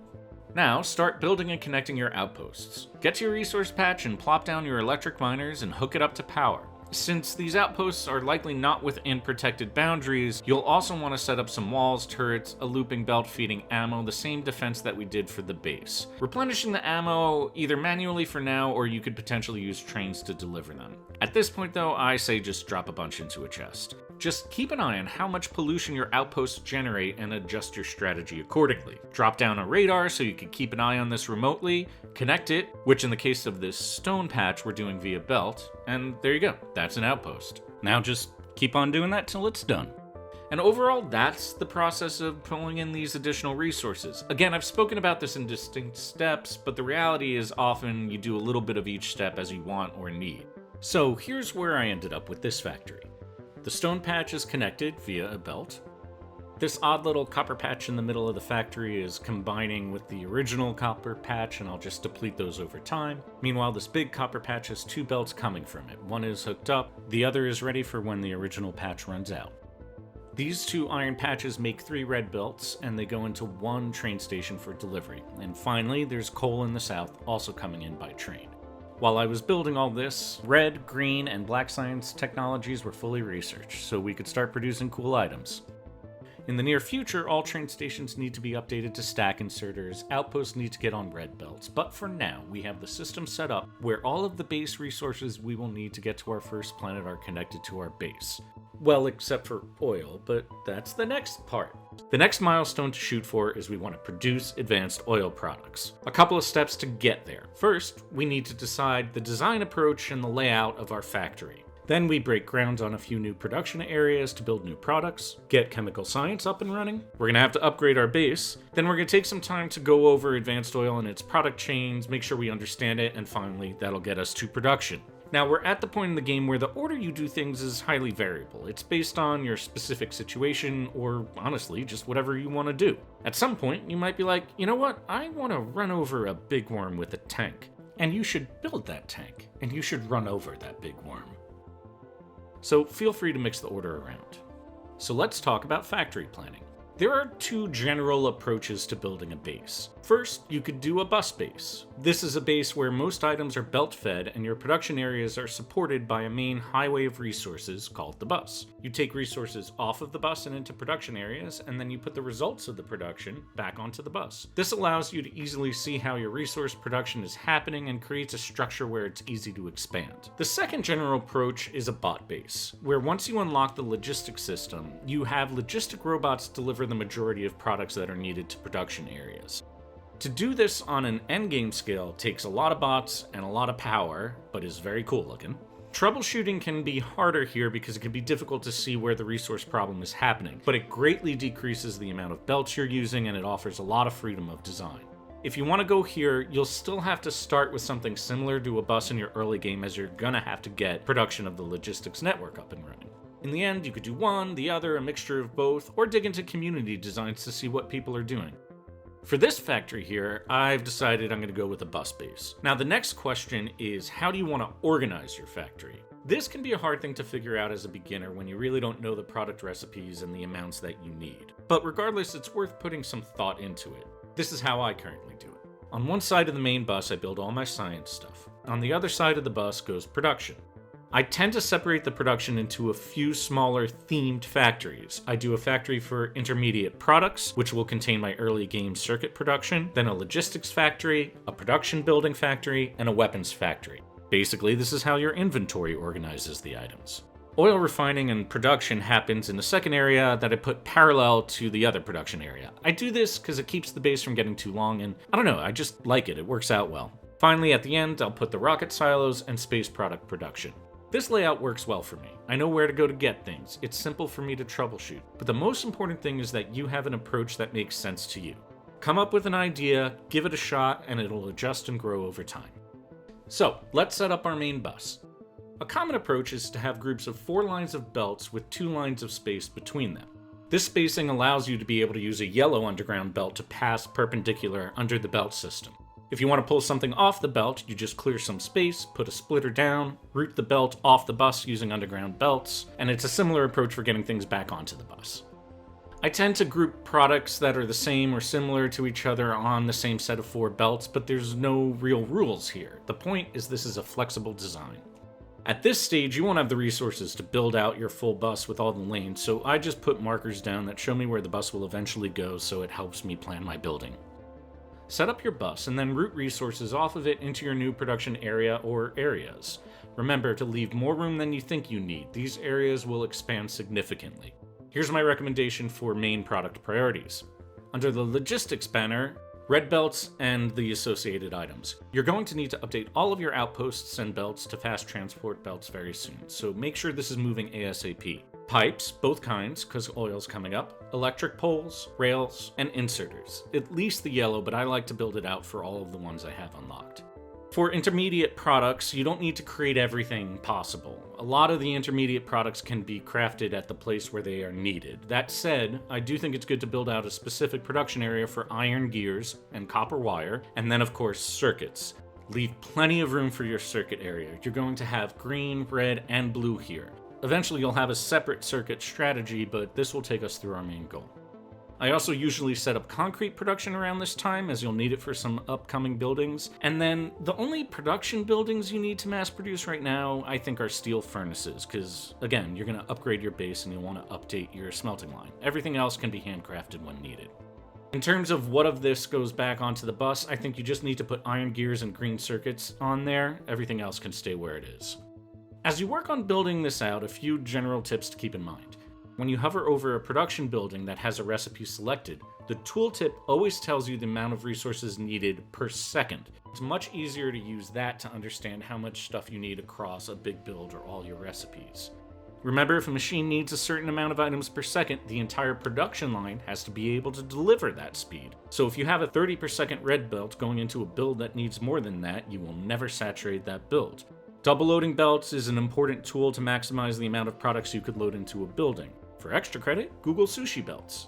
Now, start building and connecting your outposts. Get to your resource patch and plop down your electric miners and hook it up to power. Since these outposts are likely not within protected boundaries, you'll also want to set up some walls, turrets, a looping belt feeding ammo, the same defense that we did for the base. Replenishing the ammo either manually for now, or you could potentially use trains to deliver them. At this point though, I say just drop a bunch into a chest. Just keep an eye on how much pollution your outposts generate and adjust your strategy accordingly. Drop down a radar so you can keep an eye on this remotely, connect it, which in the case of this stone patch we're doing via belt, and there you go, that's an outpost. Now just keep on doing that till it's done. And overall, that's the process of pulling in these additional resources. Again, I've spoken about this in distinct steps, but the reality is often you do a little bit of each step as you want or need. So here's where I ended up with this factory. The stone patch is connected via a belt. This odd little copper patch in the middle of the factory is combining with the original copper patch, and I'll just deplete those over time. Meanwhile, this big copper patch has two belts coming from it. One is hooked up, the other is ready for when the original patch runs out. These two iron patches make 3 red belts, and they go into 1 train station for delivery. And finally, there's coal in the south, also coming in by train. While I was building all this, red, green, and black science technologies were fully researched, so we could start producing cool items. In the near future, all train stations need to be updated to stack inserters, outposts need to get on red belts, but for now, we have the system set up where all of the base resources we will need to get to our first planet are connected to our base. Well, except for oil, but that's the next part. The next milestone to shoot for is we want to produce advanced oil products. A couple of steps to get there. First, we need to decide the design approach and the layout of our factory. Then we break ground on a few new production areas to build new products, get chemical science up and running. We're going to have to upgrade our base. Then we're going to take some time to go over advanced oil and its product chains, make sure we understand it, and finally, that'll get us to production. Now, we're at the point in the game where the order you do things is highly variable. It's based on your specific situation, or honestly, just whatever you want to do. At some point, you might be like, you know what, I want to run over a big worm with a tank. And you should build that tank, and you should run over that big worm. So feel free to mix the order around. So let's talk about factory planning. There are 2 general approaches to building a base. First, you could do a bus base. This is a base where most items are belt-fed and your production areas are supported by a main highway of resources called the bus. You take resources off of the bus and into production areas, and then you put the results of the production back onto the bus. This allows you to easily see how your resource production is happening and creates a structure where it's easy to expand. The second general approach is a bot base, where once you unlock the logistic system, you have logistic robots deliver the majority of products that are needed to production areas. To do this on an endgame scale takes a lot of bots and a lot of power, but is very cool looking. Troubleshooting can be harder here because it can be difficult to see where the resource problem is happening, but it greatly decreases the amount of belts you're using and it offers a lot of freedom of design. If you want to go here, you'll still have to start with something similar to a bus in your early game, as you're gonna have to get production of the logistics network up and running. In the end, you could do one, the other, a mixture of both, or dig into community designs to see what people are doing. For this factory here, I've decided I'm going to go with a bus base. Now the next question is, how do you want to organize your factory? This can be a hard thing to figure out as a beginner when you really don't know the product recipes and the amounts that you need. But regardless, it's worth putting some thought into it. This is how I currently do it. On one side of the main bus, I build all my science stuff. On the other side of the bus goes production. I tend to separate the production into a few smaller themed factories. I do a factory for intermediate products, which will contain my early game circuit production, then a logistics factory, a production building factory, and a weapons factory. Basically, this is how your inventory organizes the items. Oil refining and production happens in the second area that I put parallel to the other production area. I do this because it keeps the base from getting too long, and I don't know, I just like it. It works out well. Finally, at the end, I'll put the rocket silos and space product production. This layout works well for me. I know where to go to get things. It's simple for me to troubleshoot. But the most important thing is that you have an approach that makes sense to you. Come up with an idea, give it a shot, and it'll adjust and grow over time. So, let's set up our main bus. A common approach is to have groups of 4 lines of belts with 2 lines of space between them. This spacing allows you to be able to use a yellow underground belt to pass perpendicular under the belt system. If you want to pull something off the belt, you just clear some space, put a splitter down, route the belt off the bus using underground belts, and it's a similar approach for getting things back onto the bus. I tend to group products that are the same or similar to each other on the same set of 4 belts, but there's no real rules here. The point is this is a flexible design. At this stage, you won't have the resources to build out your full bus with all the lanes, so I just put markers down that show me where the bus will eventually go, so it helps me plan my building. Set up your bus and then route resources off of it into your new production area or areas. Remember to leave more room than you think you need. These areas will expand significantly. Here's my recommendation for main product priorities. Under the Logistics banner, red belts and the associated items. You're going to need to update all of your outposts and belts to fast transport belts very soon, so make sure this is moving ASAP. Pipes, both kinds, because oil's coming up, electric poles, rails, and inserters. At least the yellow, but I like to build it out for all of the ones I have unlocked. For intermediate products, you don't need to create everything possible. A lot of the intermediate products can be crafted at the place where they are needed. That said, I do think it's good to build out a specific production area for iron gears and copper wire, and then of course circuits. Leave plenty of room for your circuit area. You're going to have green, red, and blue here. Eventually you'll have a separate circuit strategy, but this will take us through our main goal. I also usually set up concrete production around this time, as you'll need it for some upcoming buildings. And then the only production buildings you need to mass produce right now, I think, are steel furnaces, because again, you're going to upgrade your base and you'll want to update your smelting line. Everything else can be handcrafted when needed. In terms of what of this goes back onto the bus, I think you just need to put iron gears and green circuits on there. Everything else can stay where it is. As you work on building this out, a few general tips to keep in mind. When you hover over a production building that has a recipe selected, the tooltip always tells you the amount of resources needed per second. It's much easier to use that to understand how much stuff you need across a big build or all your recipes. Remember, if a machine needs a certain amount of items per second, the entire production line has to be able to deliver that speed. So if you have a 30 per second red belt going into a build that needs more than that, you will never saturate that build. Double loading belts is an important tool to maximize the amount of products you could load into a building. For extra credit, Google sushi belts.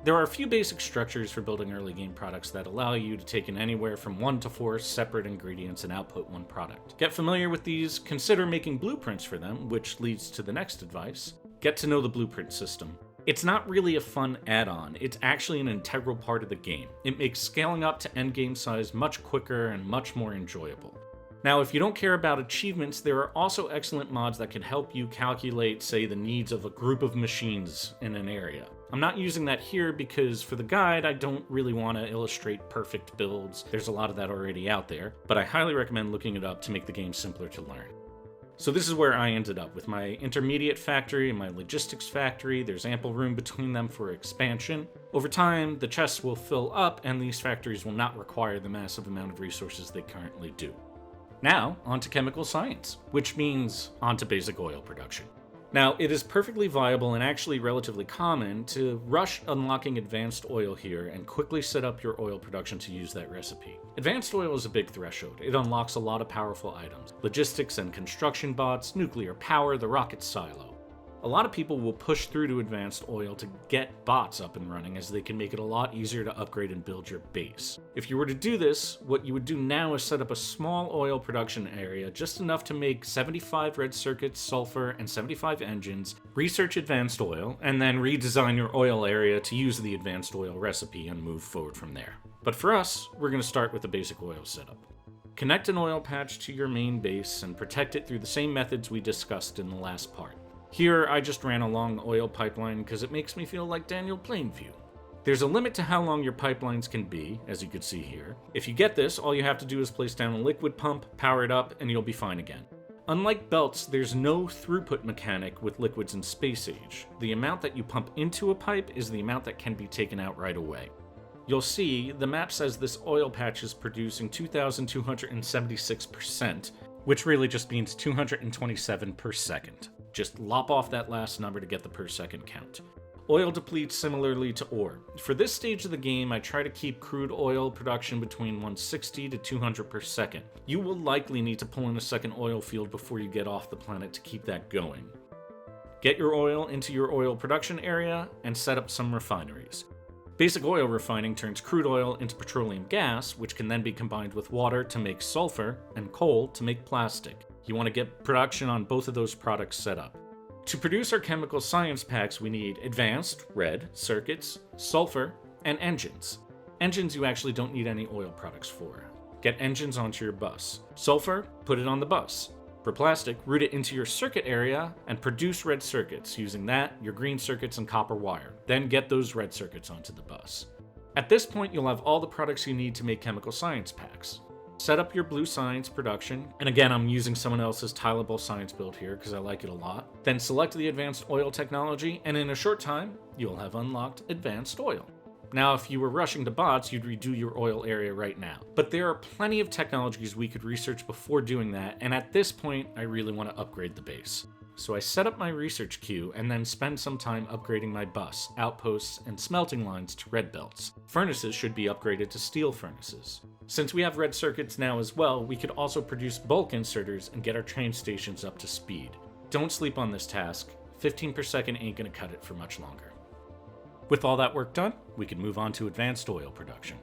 There are a few basic structures for building early game products that allow you to take in anywhere from 1 to 4 separate ingredients and output one product. Get familiar with these, consider making blueprints for them, which leads to the next advice. Get to know the blueprint system. It's not really a fun add-on, it's actually an integral part of the game. It makes scaling up to endgame size much quicker and much more enjoyable. Now, if you don't care about achievements, there are also excellent mods that can help you calculate, say, the needs of a group of machines in an area. I'm not using that here because for the guide, I don't really want to illustrate perfect builds. There's a lot of that already out there, but I highly recommend looking it up to make the game simpler to learn. So this is where I ended up with my intermediate factory and my logistics factory. There's ample room between them for expansion. Over time, the chests will fill up and these factories will not require the massive amount of resources they currently do. Now, onto chemical science, which means onto basic oil production. Now, it is perfectly viable and actually relatively common to rush unlocking advanced oil here and quickly set up your oil production to use that recipe. Advanced oil is a big threshold. It unlocks a lot of powerful items. Logistics and construction bots, nuclear power, the rocket silo. A lot of people will push through to advanced oil to get bots up and running, as they can make it a lot easier to upgrade and build your base. If you were to do this, what you would do now is set up a small oil production area, just enough to make 75 red circuits, sulfur, and 75 engines, research advanced oil, and then redesign your oil area to use the advanced oil recipe and move forward from there. But for us, we're going to start with the basic oil setup. Connect an oil patch to your main base and protect it through the same methods we discussed in the last part. Here, I just ran a long oil pipeline because it makes me feel like Daniel Plainview. There's a limit to how long your pipelines can be, as you can see here. If you get this, all you have to do is place down a liquid pump, power it up, and you'll be fine again. Unlike belts, there's no throughput mechanic with liquids in Space Age. The amount that you pump into a pipe is the amount that can be taken out right away. You'll see the map says this oil patch is producing 2,276%, which really just means 227 per second. Just lop off that last number to get the per second count. Oil depletes similarly to ore. For this stage of the game, I try to keep crude oil production between 160 to 200 per second. You will likely need to pull in a second oil field before you get off the planet to keep that going. Get your oil into your oil production area and set up some refineries. Basic oil refining turns crude oil into petroleum gas, which can then be combined with water to make sulfur and coal to make plastic. You want to get production on both of those products set up. To produce our chemical science packs, we need advanced, red, circuits, sulfur, and engines. Engines you actually don't need any oil products for. Get engines onto your bus. Sulfur, put it on the bus. For plastic, route it into your circuit area and produce red circuits, using that, your green circuits, and copper wire. Then get those red circuits onto the bus. At this point, you'll have all the products you need to make chemical science packs. Set up your blue science production, and again I'm using someone else's tileable science build here because I like it a lot. Then select the advanced oil technology, and in a short time, you'll have unlocked advanced oil. Now if you were rushing to bots, you'd redo your oil area right now. But there are plenty of technologies we could research before doing that, and at this point, I really want to upgrade the base. So I set up my research queue and then spend some time upgrading my bus, outposts, and smelting lines to red belts. Furnaces should be upgraded to steel furnaces. Since we have red circuits now as well, we could also produce bulk inserters and get our train stations up to speed. Don't sleep on this task. 15 per second ain't gonna cut it for much longer. With all that work done, we can move on to advanced oil production.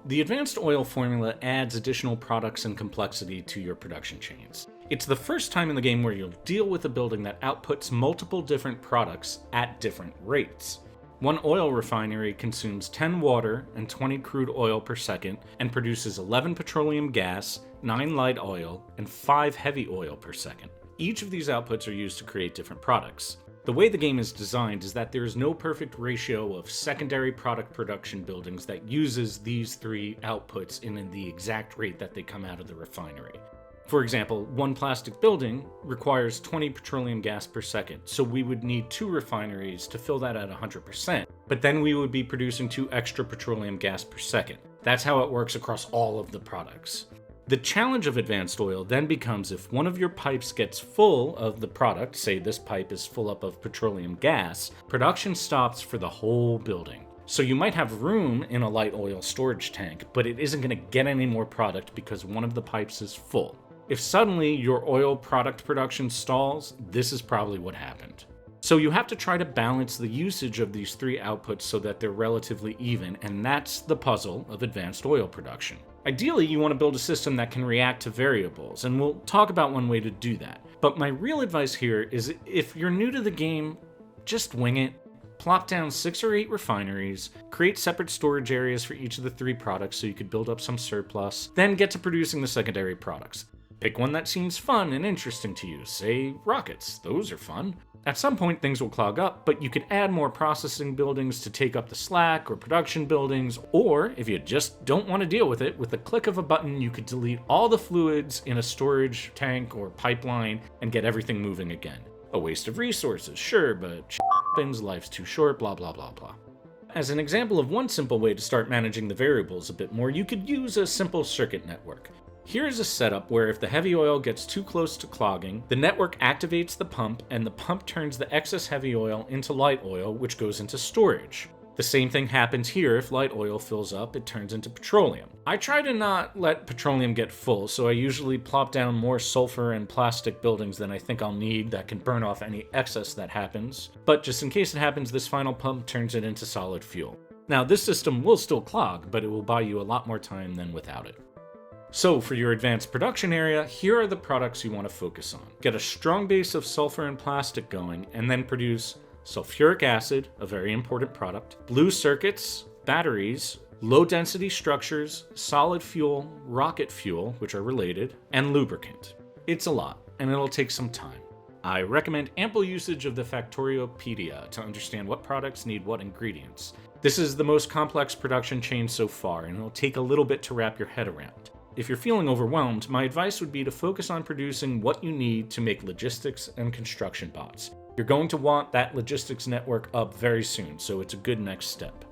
The advanced oil formula adds additional products and complexity to your production chains. It's the first time in the game where you'll deal with a building that outputs multiple different products at different rates. One oil refinery consumes 10 water and 20 crude oil per second and produces 11 petroleum gas, 9 light oil, and 5 heavy oil per second. Each of these outputs are used to create different products. The way the game is designed is that there is no perfect ratio of secondary product production buildings that uses these three outputs in the exact rate that they come out of the refinery. For example, one plastic building requires 20 petroleum gas per second, so we would need 2 refineries to fill that at 100%, but then we would be producing 2 extra petroleum gas per second. That's how it works across all of the products. The challenge of advanced oil then becomes if one of your pipes gets full of the product, say this pipe is full up of petroleum gas, production stops for the whole building. So you might have room in a light oil storage tank, but it isn't going to get any more product because one of the pipes is full. If suddenly your oil product production stalls, this is probably what happened. So you have to try to balance the usage of these 3 outputs so that they're relatively even, and that's the puzzle of advanced oil production. Ideally, you want to build a system that can react to variables, and we'll talk about one way to do that. But my real advice here is if you're new to the game, just wing it. Plop down 6 or 8 refineries, create separate storage areas for each of the 3 products so you could build up some surplus, then get to producing the secondary products. Pick one that seems fun and interesting to you, say rockets, those are fun. At some point things will clog up, but you could add more processing buildings to take up the slack, or production buildings, or if you just don't want to deal with it, with the click of a button you could delete all the fluids in a storage tank or pipeline and get everything moving again. A waste of resources, sure, but shit happens, life's too short, blah blah blah blah. As an example of one simple way to start managing the variables a bit more, you could use a simple circuit network. Here's a setup where if the heavy oil gets too close to clogging, the network activates the pump and the pump turns the excess heavy oil into light oil, which goes into storage. The same thing happens here. If light oil fills up, it turns into petroleum. I try to not let petroleum get full, so I usually plop down more sulfur and plastic buildings than I think I'll need that can burn off any excess that happens. But just in case it happens, this final pump turns it into solid fuel. Now, this system will still clog, but it will buy you a lot more time than without it. So for your advanced production area, here are the products you want to focus on. Get a strong base of sulfur and plastic going, and then produce sulfuric acid, a very important product, blue circuits, batteries, low-density structures, solid fuel, rocket fuel, which are related, and lubricant. It's a lot, and it'll take some time. I recommend ample usage of the Factoriopedia to understand what products need what ingredients. This is the most complex production chain so far, and it'll take a little bit to wrap your head around. If you're feeling overwhelmed, my advice would be to focus on producing what you need to make logistics and construction bots. You're going to want that logistics network up very soon, so it's a good next step.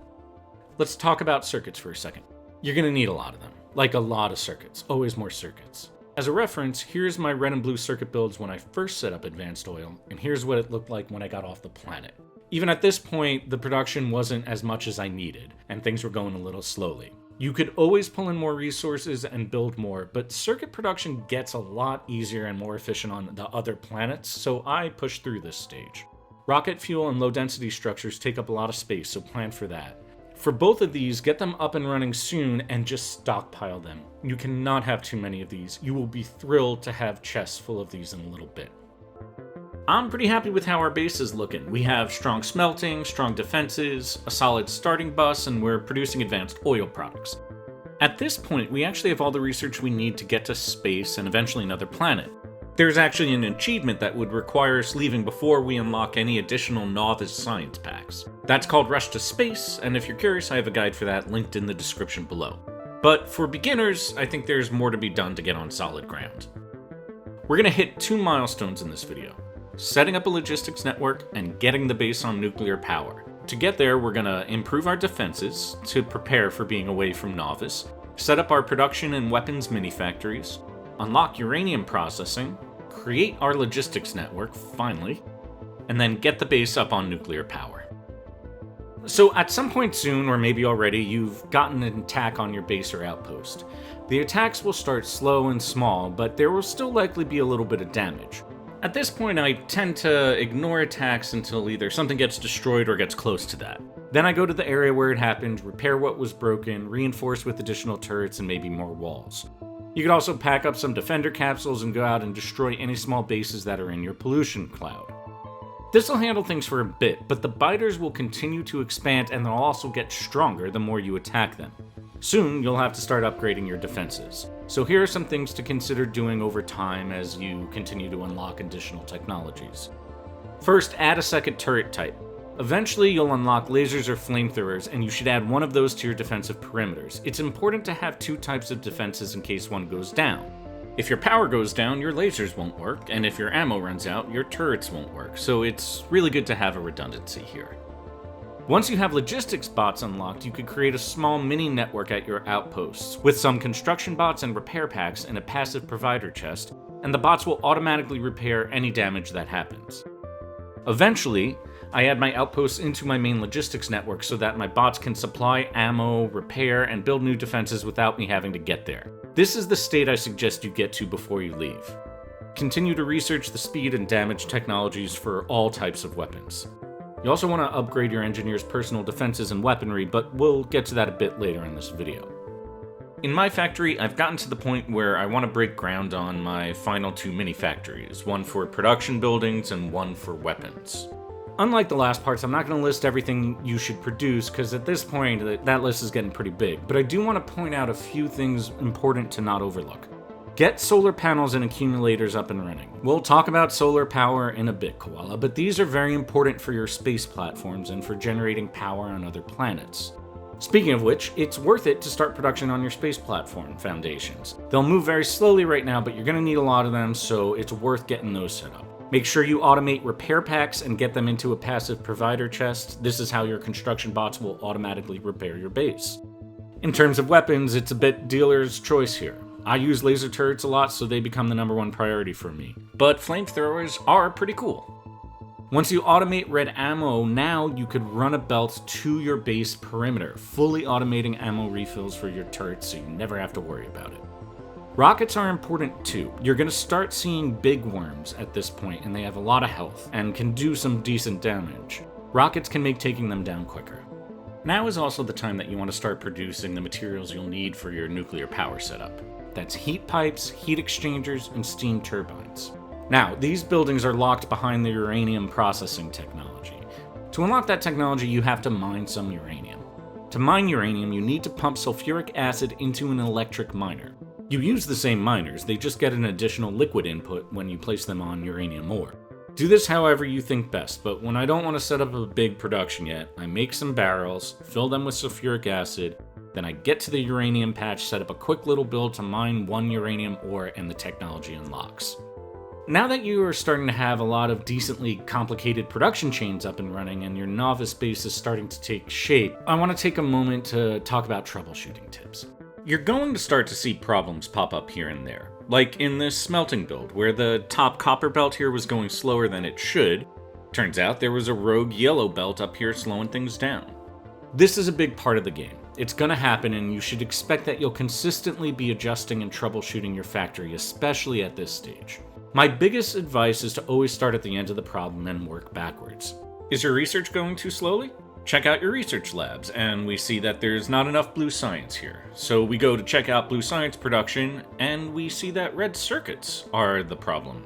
Let's talk about circuits for a second. You're going to need a lot of them. Like a lot of circuits. Always more circuits. As a reference, here's my red and blue circuit builds when I first set up Advanced Oil, and here's what it looked like when I got off the planet. Even at this point, the production wasn't as much as I needed, and things were going a little slowly. You could always pull in more resources and build more, but circuit production gets a lot easier and more efficient on the other planets, so I pushed through this stage. Rocket fuel and low-density structures take up a lot of space, so plan for that. For both of these, get them up and running soon and just stockpile them. You cannot have too many of these. You will be thrilled to have chests full of these in a little bit. I'm pretty happy with how our base is looking. We have strong smelting, strong defenses, a solid starting bus, and we're producing advanced oil products. At this point, we actually have all the research we need to get to space and eventually another planet. There's actually an achievement that would require us leaving before we unlock any additional nauvis science packs. That's called Rush to Space, and if you're curious, I have a guide for that linked in the description below. But for beginners, I think there's more to be done to get on solid ground. We're going to hit 2 milestones in this video: setting up a logistics network and getting the base on nuclear power. To get there, we're going to improve our defenses to prepare for being away from nauvis, set up our production and weapons mini-factories, unlock uranium processing, create our logistics network, finally, and then get the base up on nuclear power. So at some point soon, or maybe already, you've gotten an attack on your base or outpost. The attacks will start slow and small, but there will still likely be a little bit of damage. At this point, I tend to ignore attacks until either something gets destroyed or gets close to that. Then I go to the area where it happened, repair what was broken, reinforce with additional turrets and maybe more walls. You could also pack up some defender capsules and go out and destroy any small bases that are in your pollution cloud. This will handle things for a bit, but the biters will continue to expand and they'll also get stronger the more you attack them. Soon, you'll have to start upgrading your defenses. So here are some things to consider doing over time as you continue to unlock additional technologies. First, add a second turret type. Eventually, you'll unlock lasers or flamethrowers, and you should add one of those to your defensive perimeters. It's important to have 2 types of defenses in case one goes down. If your power goes down, your lasers won't work, and if your ammo runs out, your turrets won't work, so it's really good to have a redundancy here. Once you have logistics bots unlocked, you could create a small mini network at your outposts, with some construction bots and repair packs in a passive provider chest, and the bots will automatically repair any damage that happens. Eventually, I add my outposts into my main logistics network so that my bots can supply ammo, repair, and build new defenses without me having to get there. This is the state I suggest you get to before you leave. Continue to research the speed and damage technologies for all types of weapons. You also want to upgrade your engineer's personal defenses and weaponry, but we'll get to that a bit later in this video. In my factory, I've gotten to the point where I want to break ground on my final 2 mini factories, one for production buildings and one for weapons. Unlike the last parts, I'm not going to list everything you should produce, because at this point, that list is getting pretty big, but I do want to point out a few things important to not overlook. Get solar panels and accumulators up and running. We'll talk about solar power in a bit, Koala, but these are very important for your space platforms and for generating power on other planets. Speaking of which, it's worth it to start production on your space platform foundations. They'll move very slowly right now, but you're going to need a lot of them, so it's worth getting those set up. Make sure you automate repair packs and get them into a passive provider chest. This is how your construction bots will automatically repair your base. In terms of weapons, it's a bit dealer's choice here. I use laser turrets a lot, so they become the #1 priority for me. But flamethrowers are pretty cool. Once you automate red ammo, now you could run a belt to your base perimeter, fully automating ammo refills for your turrets so you never have to worry about it. Rockets are important too. You're going to start seeing big worms at this point, and they have a lot of health and can do some decent damage. Rockets can make taking them down quicker. Now is also the time that you want to start producing the materials you'll need for your nuclear power setup. That's heat pipes, heat exchangers, and steam turbines. Now, these buildings are locked behind the uranium processing technology. To unlock that technology, you have to mine some uranium. To mine uranium, you need to pump sulfuric acid into an electric miner. You use the same miners, they just get an additional liquid input when you place them on uranium ore. Do this however you think best, but when I don't want to set up a big production yet, I make some barrels, fill them with sulfuric acid, Then I get to the uranium patch, set up a quick little build to mine 1 uranium ore, and the technology unlocks. Now that you are starting to have a lot of decently complicated production chains up and running and your novice base is starting to take shape, I want to take a moment to talk about troubleshooting tips. You're going to start to see problems pop up here and there, like in this smelting build, where the top copper belt here was going slower than it should. Turns out there was a rogue yellow belt up here slowing things down. This is a big part of the game. It's gonna happen, and you should expect that you'll consistently be adjusting and troubleshooting your factory, especially at this stage. My biggest advice is to always start at the end of the problem and work backwards. Is your research going too slowly? Check out your research labs, and we see that there's not enough blue science here. So we go to check out blue science production, and we see that red circuits are the problem.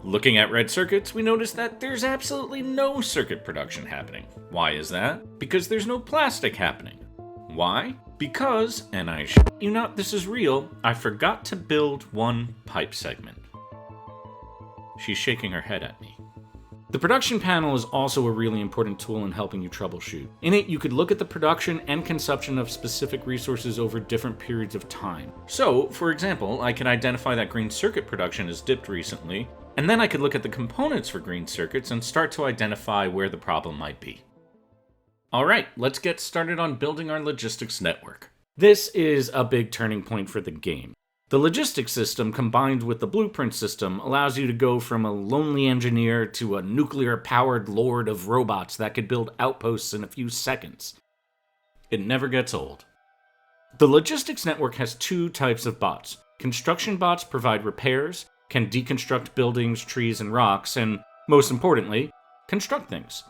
Looking at red circuits, we notice that there's absolutely no circuit production happening. Why is that? Because there's no plastic happening. Why? Because, and I shit you not, this is real, I forgot to build one pipe segment. She's shaking her head at me. The production panel is also a really important tool in helping you troubleshoot. In it, you could look at the production and consumption of specific resources over different periods of time. So, for example, I can identify that green circuit production has dipped recently, and then I could look at the components for green circuits and start to identify where the problem might be. Alright, let's get started on building our logistics network. This is a big turning point for the game. The logistics system, combined with the blueprint system, allows you to go from a lonely engineer to a nuclear-powered lord of robots that could build outposts in a few seconds. It never gets old. The logistics network has 2 types of bots. Construction bots provide repairs, can deconstruct buildings, trees, and rocks, and, most importantly, construct things.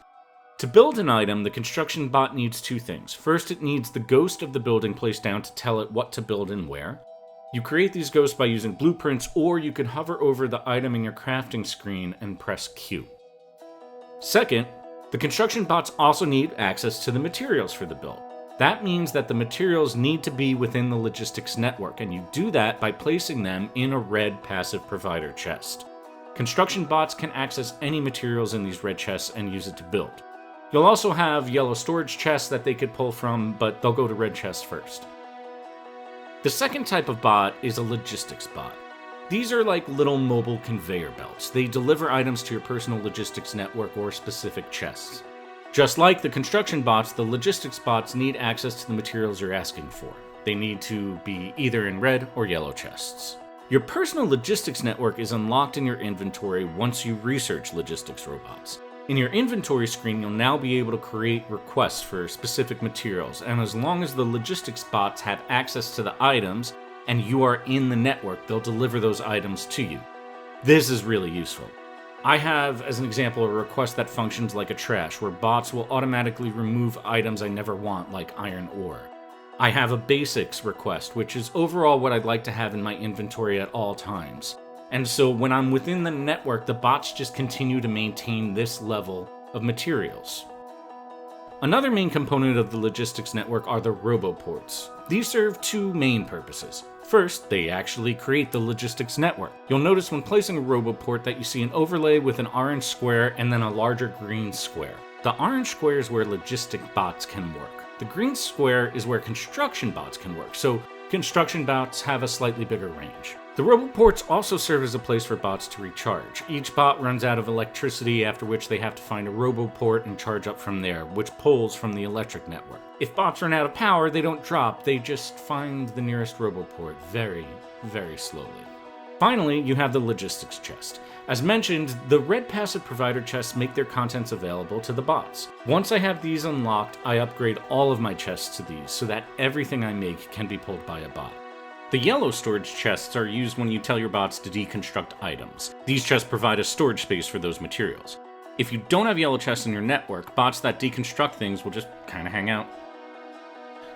To build an item, the construction bot needs 2 things. First, it needs the ghost of the building placed down to tell it what to build and where. You create these ghosts by using blueprints, or you could hover over the item in your crafting screen and press Q. Second, the construction bots also need access to the materials for the build. That means that the materials need to be within the logistics network, and you do that by placing them in a red passive provider chest. Construction bots can access any materials in these red chests and use it to build. You'll also have yellow storage chests that they could pull from, but they'll go to red chests first. The second type of bot is a logistics bot. These are like little mobile conveyor belts. They deliver items to your personal logistics network or specific chests. Just like the construction bots, the logistics bots need access to the materials you're asking for. They need to be either in red or yellow chests. Your personal logistics network is unlocked in your inventory once you research logistics robots. In your inventory screen, you'll now be able to create requests for specific materials, and as long as the logistics bots have access to the items and you are in the network, they'll deliver those items to you. This is really useful. I have, as an example, a request that functions like a trash, where bots will automatically remove items I never want, like iron ore. I have a basics request, which is overall what I'd like to have in my inventory at all times. And so when I'm within the network, the bots just continue to maintain this level of materials. Another main component of the logistics network are the roboports. These serve 2 main purposes. First, they actually create the logistics network. You'll notice when placing a roboport that you see an overlay with an orange square and then a larger green square. The orange square is where logistic bots can work. The green square is where construction bots can work, so construction bots have a slightly bigger range. The roboports also serve as a place for bots to recharge. Each bot runs out of electricity, after which they have to find a roboport and charge up from there, which pulls from the electric network. If bots run out of power, they don't drop, they just find the nearest roboport very, very slowly. Finally, you have the logistics chest. As mentioned, the red passive provider chests make their contents available to the bots. Once I have these unlocked, I upgrade all of my chests to these so that everything I make can be pulled by a bot. The yellow storage chests are used when you tell your bots to deconstruct items. These chests provide a storage space for those materials. If you don't have yellow chests in your network, bots that deconstruct things will just kind of hang out.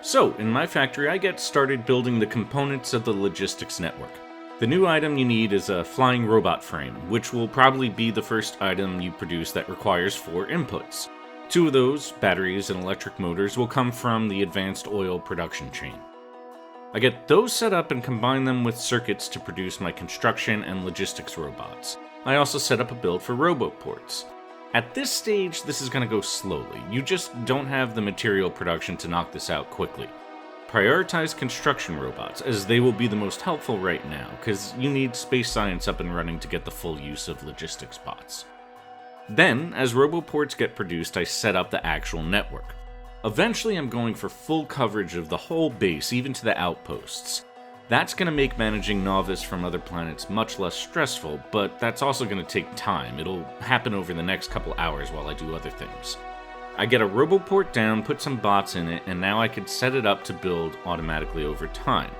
So, in my factory, I get started building the components of the logistics network. The new item you need is a flying robot frame, which will probably be the first item you produce that requires 4 inputs. 2 of those, batteries and electric motors, will come from the advanced oil production chain. I get those set up and combine them with circuits to produce my construction and logistics robots. I also set up a build for roboports. At this stage, this is going to go slowly. You just don't have the material production to knock this out quickly. Prioritize construction robots, as they will be the most helpful right now, because you need space science up and running to get the full use of logistics bots. Then, as roboports get produced, I set up the actual network. Eventually I'm going for full coverage of the whole base, even to the outposts. That's going to make managing nauvis from other planets much less stressful, but that's also going to take time. It'll happen over the next couple hours while I do other things. I get a roboport down, put some bots in it, and now I can set it up to build automatically over time.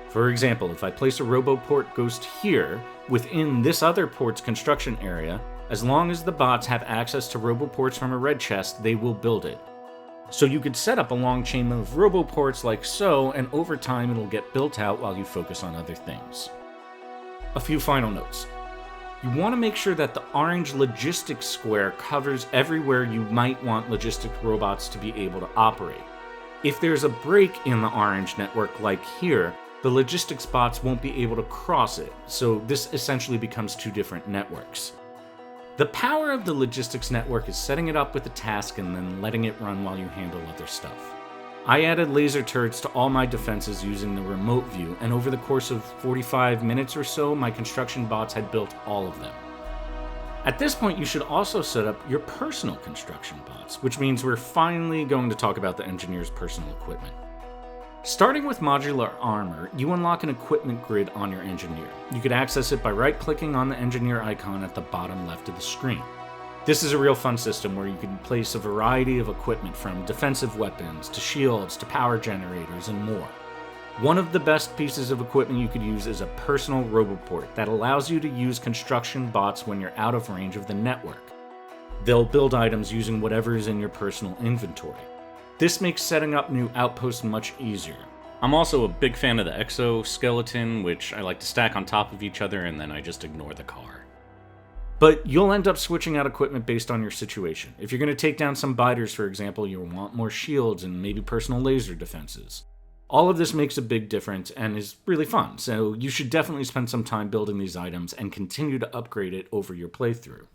For example, if I place a roboport ghost here, within this other port's construction area, as long as the bots have access to roboports from a red chest, they will build it. So you could set up a long chain of roboports like so, and over time it'll get built out while you focus on other things. A few final notes. You want to make sure that the orange logistics square covers everywhere you might want logistic robots to be able to operate. If there's a break in the orange network like here, the logistics bots won't be able to cross it, so this essentially becomes two different networks. The power of the logistics network is setting it up with a task and then letting it run while you handle other stuff. I added laser turrets to all my defenses using the remote view, and over the course of 45 minutes or so, my construction bots had built all of them. At this point, you should also set up your personal construction bots, which means we're finally going to talk about the engineer's personal equipment. Starting with modular armor, you unlock an equipment grid on your engineer. You could access it by right-clicking on the engineer icon at the bottom left of the screen. This is a real fun system where you can place a variety of equipment from defensive weapons to shields to power generators and more. One of the best pieces of equipment you could use is a personal roboport that allows you to use construction bots when you're out of range of the network. They'll build items using whatever is in your personal inventory. This makes setting up new outposts much easier. I'm also a big fan of the exoskeleton, which I like to stack on top of each other and then I just ignore the car. But you'll end up switching out equipment based on your situation. If you're going to take down some biters, for example, you'll want more shields and maybe personal laser defenses. All of this makes a big difference and is really fun, so you should definitely spend some time building these items and continue to upgrade it over your playthrough.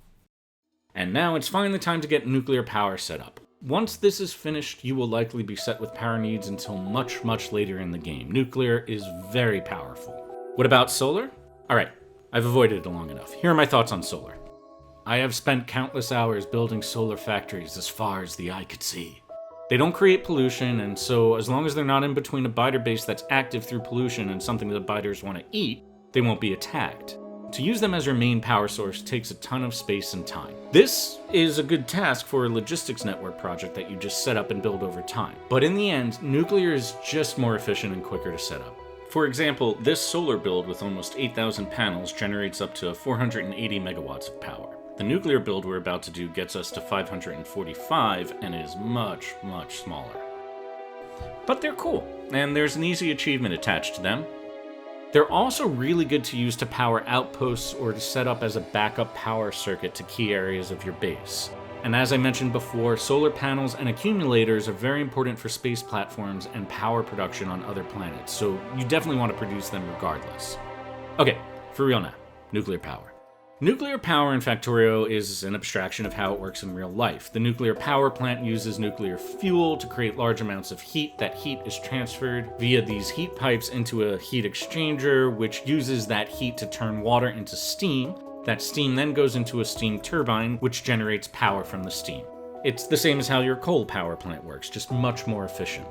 And now it's finally time to get nuclear power set up. Once this is finished, you will likely be set with power needs until much, much later in the game. Nuclear is very powerful. What about solar? Alright, I've avoided it long enough. Here are my thoughts on solar. I have spent countless hours building solar factories as far as the eye could see. They don't create pollution, and so as long as they're not in between a biter base that's active through pollution and something that biters want to eat, they won't be attacked. To use them as your main power source takes a ton of space and time. This is a good task for a logistics network project that you just set up and build over time. But in the end, nuclear is just more efficient and quicker to set up. For example, this solar build with almost 8,000 panels generates up to 480 megawatts of power. The nuclear build we're about to do gets us to 545 and is much, much smaller. But they're cool, and there's an easy achievement attached to them. They're also really good to use to power outposts or to set up as a backup power circuit to key areas of your base. And as I mentioned before, solar panels and accumulators are very important for space platforms and power production on other planets, so you definitely want to produce them regardless. Okay, for real now, nuclear power. Nuclear power in Factorio is an abstraction of how it works in real life. The nuclear power plant uses nuclear fuel to create large amounts of heat. That heat is transferred via these heat pipes into a heat exchanger, which uses that heat to turn water into steam. That steam then goes into a steam turbine, which generates power from the steam. It's the same as how your coal power plant works, just much more efficient.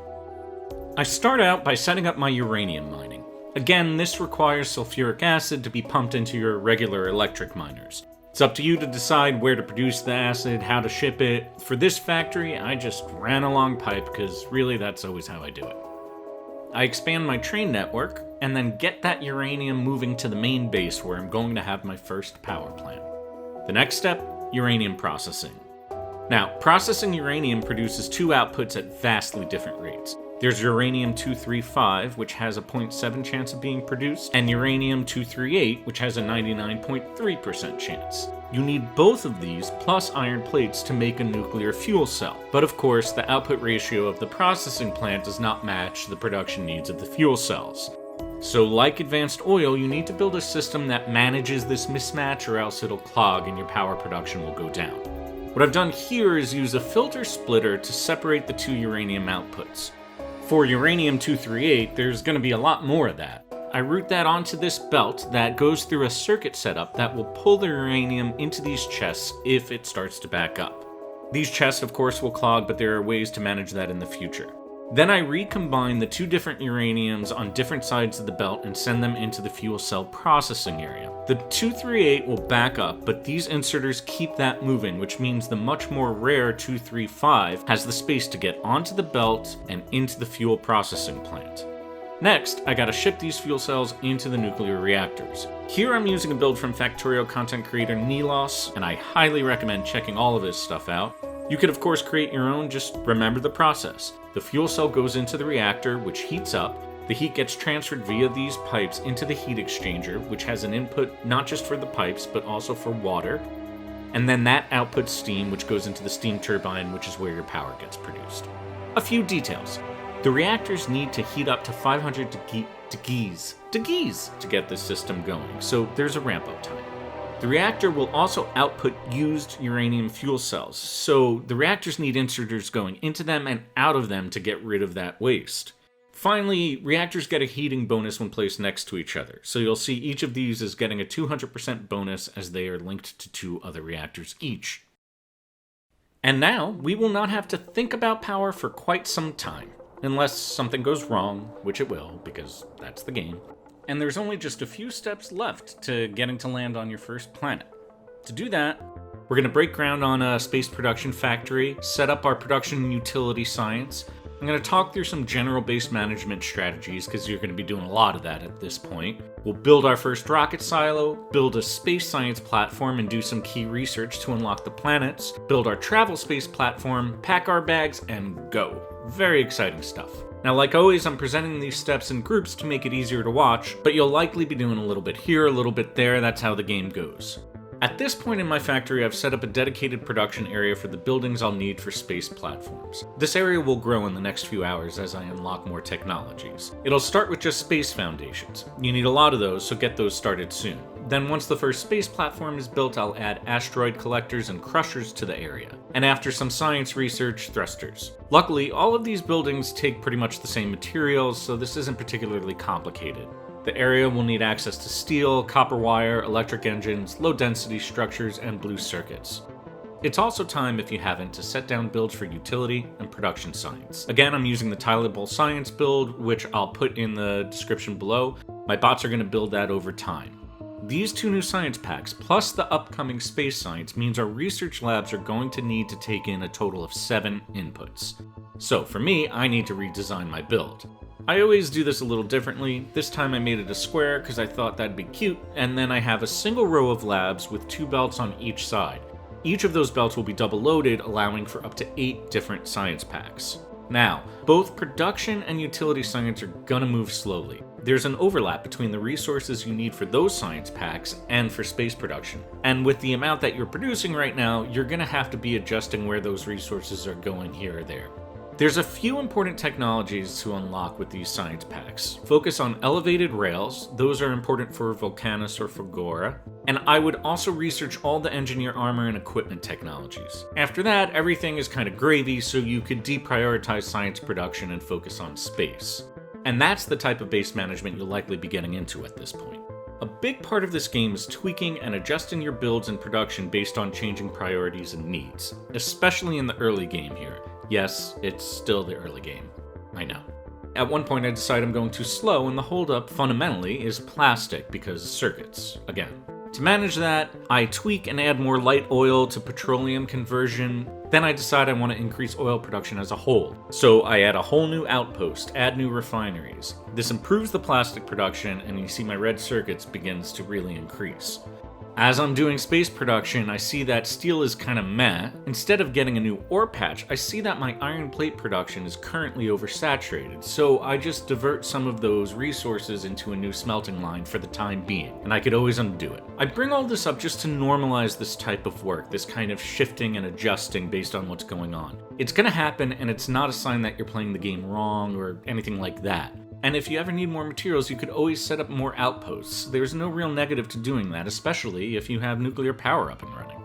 I start out by setting up my uranium mining. Again, this requires sulfuric acid to be pumped into your regular electric miners. It's up to you to decide where to produce the acid, how to ship it. For this factory, I just ran a long pipe because really that's always how I do it. I expand my train network and then get that uranium moving to the main base where I'm going to have my first power plant. The next step, uranium processing. Now, processing uranium produces two outputs at vastly different rates. There's uranium-235, which has a 0.7 chance of being produced, and uranium-238, which has a 99.3% chance. You need both of these plus iron plates to make a nuclear fuel cell. But of course, the output ratio of the processing plant does not match the production needs of the fuel cells. So like advanced oil, you need to build a system that manages this mismatch or else it'll clog and your power production will go down. What I've done here is use a filter splitter to separate the two uranium outputs. For uranium-238, there's going to be a lot more of that. I route that onto this belt that goes through a circuit setup that will pull the uranium into these chests if it starts to back up. These chests, of course, will clog, but there are ways to manage that in the future. Then I recombine the two different uraniums on different sides of the belt and send them into the fuel cell processing area. The 238 will back up, but these inserters keep that moving, which means the much more rare 235 has the space to get onto the belt and into the fuel processing plant. Next, I gotta ship these fuel cells into the nuclear reactors. Here I'm using a build from Factorio content creator Nilos, and I highly recommend checking all of his stuff out. You could of course create your own, just remember the process. The fuel cell goes into the reactor, which heats up. The heat gets transferred via these pipes into the heat exchanger, which has an input not just for the pipes, but also for water. And then that outputs steam, which goes into the steam turbine, which is where your power gets produced. A few details. The reactors need to heat up to 500 degrees to get the system going, so there's a ramp-up time. The reactor will also output used uranium fuel cells, so the reactors need inserters going into them and out of them to get rid of that waste. Finally, reactors get a heating bonus when placed next to each other, so you'll see each of these is getting a 200% bonus as they are linked to two other reactors each. And now, we will not have to think about power for quite some time. Unless something goes wrong, which it will, because that's the game. And there's only just a few steps left to getting to land on your first planet. To do that, we're going to break ground on a space production factory, set up our production and utility science. I'm going to talk through some general base management strategies, because you're going to be doing a lot of that at this point. We'll build our first rocket silo, build a space science platform and do some key research to unlock the planets, build our travel space platform, pack our bags, and go. Very exciting stuff. Now, like always, I'm presenting these steps in groups to make it easier to watch, but you'll likely be doing a little bit here, a little bit there. That's how the game goes. At this point in my factory, I've set up a dedicated production area for the buildings I'll need for space platforms. This area will grow in the next few hours as I unlock more technologies. It'll start with just space foundations. You need a lot of those, so get those started soon. Then once the first space platform is built, I'll add asteroid collectors and crushers to the area. And after some science research, thrusters. Luckily, all of these buildings take pretty much the same materials, so this isn't particularly complicated. The area will need access to steel, copper wire, electric engines, low-density structures, and blue circuits. It's also time, if you haven't, to set down builds for utility and production science. Again, I'm using the tileable science build, which I'll put in the description below. My bots are going to build that over time. These two new science packs, plus the upcoming space science, means our research labs are going to need to take in a total of 7 inputs. So for me, I need to redesign my build. I always do this a little differently. This time I made it a square because I thought that'd be cute, and then I have a single row of labs with 2 belts on each side. Each of those belts will be double loaded, allowing for up to 8 different science packs. Now, both production and utility science are gonna move slowly. There's an overlap between the resources you need for those science packs and for space production. And with the amount that you're producing right now, you're gonna have to be adjusting where those resources are going here or there. There's a few important technologies to unlock with these science packs. Focus on elevated rails, those are important for Vulcanus or Fulgora, and I would also research all the engineer armor and equipment technologies. After that, everything is kind of gravy, so you could deprioritize science production and focus on space. And that's the type of base management you'll likely be getting into at this point. A big part of this game is tweaking and adjusting your builds and production based on changing priorities and needs, especially in the early game here. Yes, it's still the early game. I know. At one point I decide I'm going too slow, and the holdup fundamentally is plastic because circuits, again. To manage that, I tweak and add more light oil to petroleum conversion. Then I decide I want to increase oil production as a whole. So I add a whole new outpost, add new refineries. This improves the plastic production, and you see my red circuits begins to really increase. As I'm doing space production, I see that steel is kind of meh. Instead of getting a new ore patch, I see that my iron plate production is currently oversaturated, so I just divert some of those resources into a new smelting line for the time being, and I could always undo it. I bring all this up just to normalize this type of work, this kind of shifting and adjusting based on what's going on. It's gonna happen, and it's not a sign that you're playing the game wrong or anything like that. And if you ever need more materials, you could always set up more outposts. There's no real negative to doing that, especially if you have nuclear power up and running.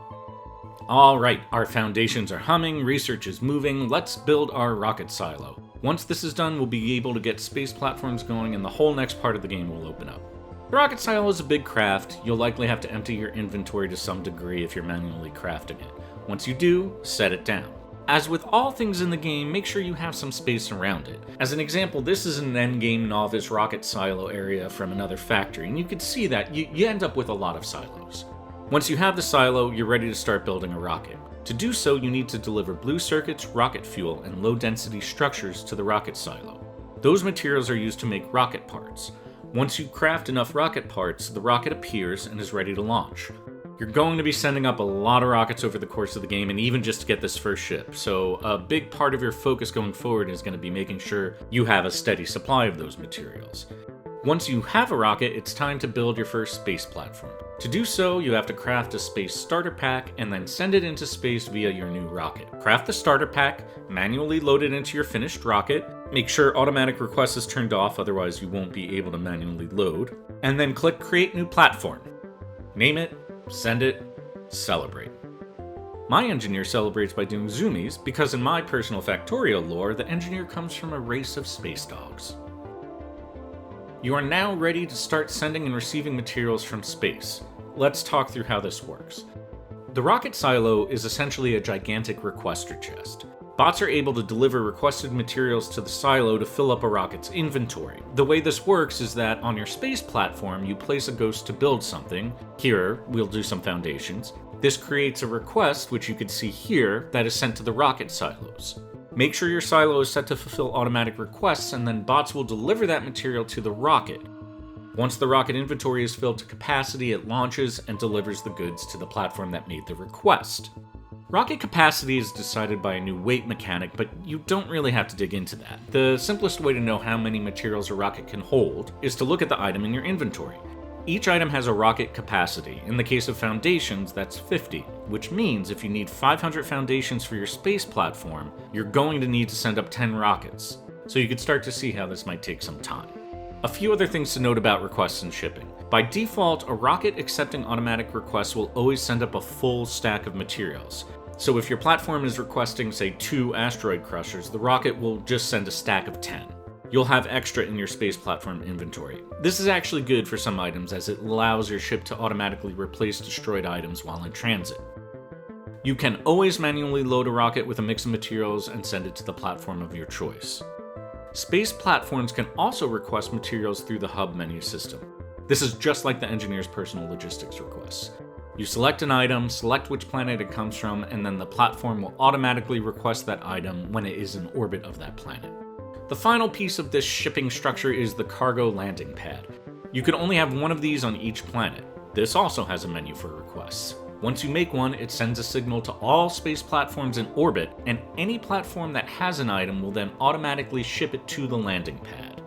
Alright, our foundations are humming, research is moving, let's build our rocket silo. Once this is done, we'll be able to get space platforms going and the whole next part of the game will open up. The rocket silo is a big craft. You'll likely have to empty your inventory to some degree if you're manually crafting it. Once you do, set it down. As with all things in the game, make sure you have some space around it. As an example, this is an endgame novice rocket silo area from another factory, and you can see that you end up with a lot of silos. Once you have the silo, you're ready to start building a rocket. To do so, you need to deliver blue circuits, rocket fuel, and low-density structures to the rocket silo. Those materials are used to make rocket parts. Once you craft enough rocket parts, the rocket appears and is ready to launch. You're going to be sending up a lot of rockets over the course of the game, and even just to get this first ship, so a big part of your focus going forward is going to be making sure you have a steady supply of those materials. Once you have a rocket, it's time to build your first space platform. To do so, you have to craft a space starter pack and then send it into space via your new rocket. Craft the starter pack, manually load it into your finished rocket, make sure automatic request is turned off, otherwise you won't be able to manually load, and then click Create New Platform. Name it, send it, celebrate. My engineer celebrates by doing zoomies because in my personal Factorio lore, the engineer comes from a race of space dogs. You are now ready to start sending and receiving materials from space. Let's talk through how this works. The rocket silo is essentially a gigantic requester chest. Bots are able to deliver requested materials to the silo to fill up a rocket's inventory. The way this works is that on your space platform, you place a ghost to build something. Here, we'll do some foundations. This creates a request, which you can see here, that is sent to the rocket silos. Make sure your silo is set to fulfill automatic requests, and then bots will deliver that material to the rocket. Once the rocket inventory is filled to capacity, it launches and delivers the goods to the platform that made the request. Rocket capacity is decided by a new weight mechanic, but you don't really have to dig into that. The simplest way to know how many materials a rocket can hold is to look at the item in your inventory. Each item has a rocket capacity. In the case of foundations, that's 50, which means if you need 500 foundations for your space platform, you're going to need to send up 10 rockets. So you can start to see how this might take some time. A few other things to note about requests and shipping. By default, a rocket accepting automatic requests will always send up a full stack of materials. So if your platform is requesting, say, 2 asteroid crushers, the rocket will just send a stack of 10. You'll have extra in your space platform inventory. This is actually good for some items as it allows your ship to automatically replace destroyed items while in transit. You can always manually load a rocket with a mix of materials and send it to the platform of your choice. Space platforms can also request materials through the hub menu system. This is just like the engineer's personal logistics requests. You select an item, select which planet it comes from, and then the platform will automatically request that item when it is in orbit of that planet. The final piece of this shipping structure is the cargo landing pad. You can only have one of these on each planet. This also has a menu for requests. Once you make one, it sends a signal to all space platforms in orbit, and any platform that has an item will then automatically ship it to the landing pad.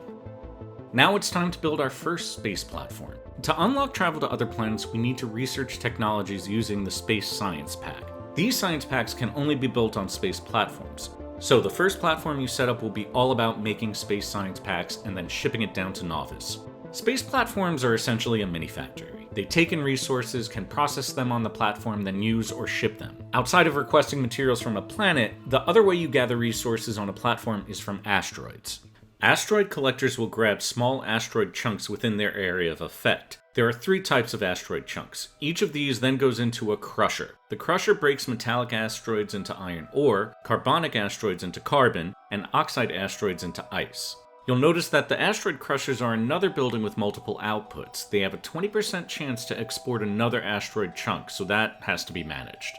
Now it's time to build our first space platform. To unlock travel to other planets, we need to research technologies using the Space Science Pack. These science packs can only be built on space platforms. So the first platform you set up will be all about making space science packs and then shipping it down to Nauvis. Space platforms are essentially a mini factory. They take in resources, can process them on the platform, then use or ship them. Outside of requesting materials from a planet, the other way you gather resources on a platform is from asteroids. Asteroid collectors will grab small asteroid chunks within their area of effect. There are 3 types of asteroid chunks. Each of these then goes into a crusher. The crusher breaks metallic asteroids into iron ore, carbonic asteroids into carbon, and oxide asteroids into ice. You'll notice that the asteroid crushers are another building with multiple outputs. They have a 20% chance to export another asteroid chunk, so that has to be managed.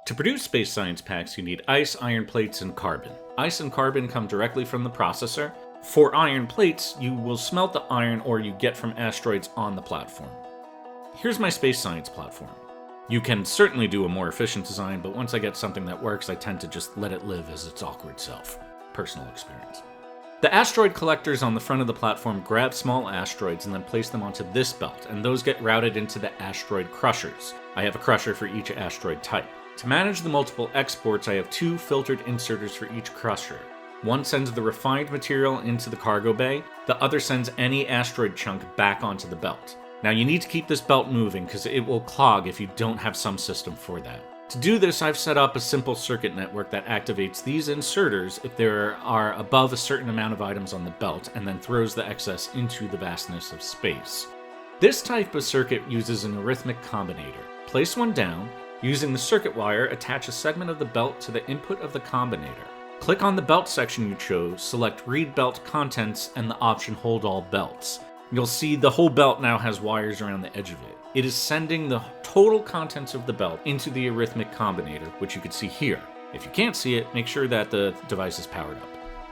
To produce space science packs, you need ice, iron plates, and carbon. Ice and carbon come directly from the processor. For iron plates, you will smelt the iron ore you get from asteroids on the platform. Here's my space science platform. You can certainly do a more efficient design, but once I get something that works, I tend to just let it live as its awkward self. Personal experience. The asteroid collectors on the front of the platform grab small asteroids and then place them onto this belt, and those get routed into the asteroid crushers. I have a crusher for each asteroid type. To manage the multiple exports, I have 2 filtered inserters for each crusher. One sends the refined material into the cargo bay, the other sends any asteroid chunk back onto the belt. Now you need to keep this belt moving because it will clog if you don't have some system for that. To do this, I've set up a simple circuit network that activates these inserters if there are above a certain amount of items on the belt, and then throws the excess into the vastness of space. This type of circuit uses an arithmetic combinator. Place one down. Using the circuit wire, attach a segment of the belt to the input of the combinator. Click on the belt section you chose, select Read Belt Contents, and the option Hold All Belts. You'll see the whole belt now has wires around the edge of it. It is sending the total contents of the belt into the arithmetic combinator, which you can see here. If you can't see it, make sure that the device is powered up.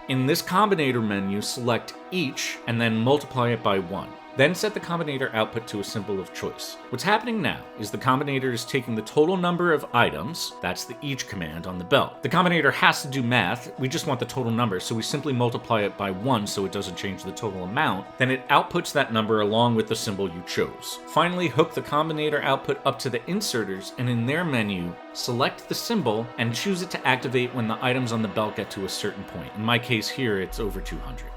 In this combinator menu, select each and then multiply it by 1. Then set the combinator output to a symbol of choice. What's happening now is the combinator is taking the total number of items, that's the each command on the belt. The combinator has to do math, we just want the total number, so we simply multiply it by 1 so it doesn't change the total amount. Then it outputs that number along with the symbol you chose. Finally, hook the combinator output up to the inserters, and in their menu, select the symbol and choose it to activate when the items on the belt get to a certain point. In my case here, it's over 200.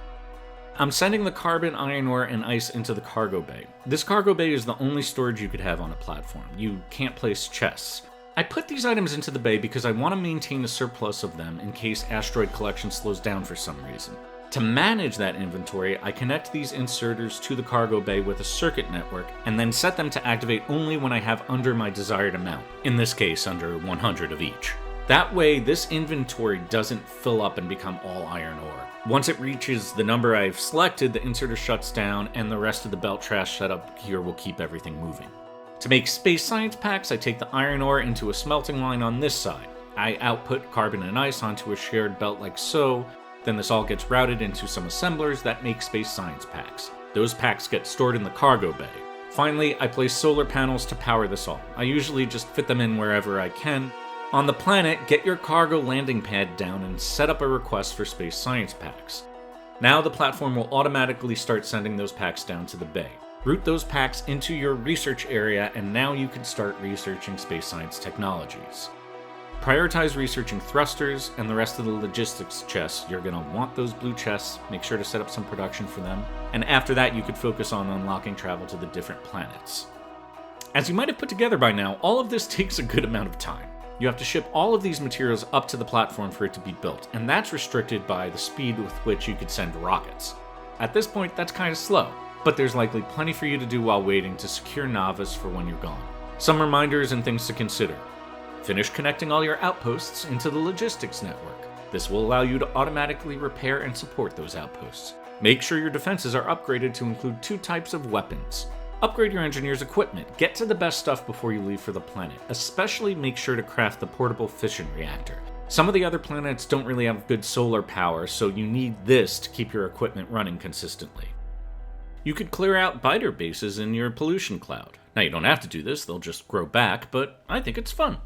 I'm sending the carbon, iron ore, and ice into the cargo bay. This cargo bay is the only storage you could have on a platform. You can't place chests. I put these items into the bay because I want to maintain a surplus of them in case asteroid collection slows down for some reason. To manage that inventory, I connect these inserters to the cargo bay with a circuit network and then set them to activate only when I have under my desired amount, in this case under 100 of each. That way, this inventory doesn't fill up and become all iron ore. Once it reaches the number I've selected, the inserter shuts down and the rest of the belt trash setup here will keep everything moving. To make space science packs, I take the iron ore into a smelting line on this side. I output carbon and ice onto a shared belt like so, then this all gets routed into some assemblers that make space science packs. Those packs get stored in the cargo bay. Finally, I place solar panels to power this all. I usually just fit them in wherever I can. On the planet, get your cargo landing pad down and set up a request for space science packs. Now the platform will automatically start sending those packs down to the bay. Route those packs into your research area, and now you can start researching space science technologies. Prioritize researching thrusters and the rest of the logistics chests. You're going to want those blue chests. Make sure to set up some production for them. And after that, you could focus on unlocking travel to the different planets. As you might have put together by now, all of this takes a good amount of time. You have to ship all of these materials up to the platform for it to be built, and that's restricted by the speed with which you could send rockets. At this point, that's kind of slow, but there's likely plenty for you to do while waiting to secure nauvis for when you're gone. Some reminders and things to consider. Finish connecting all your outposts into the logistics network. This will allow you to automatically repair and support those outposts. Make sure your defenses are upgraded to include 2 types of weapons. Upgrade your engineer's equipment. Get to the best stuff before you leave for the planet. Especially make sure to craft the portable fission reactor. Some of the other planets don't really have good solar power, so you need this to keep your equipment running consistently. You could clear out biter bases in your pollution cloud. Now you don't have to do this, they'll just grow back, but I think it's fun.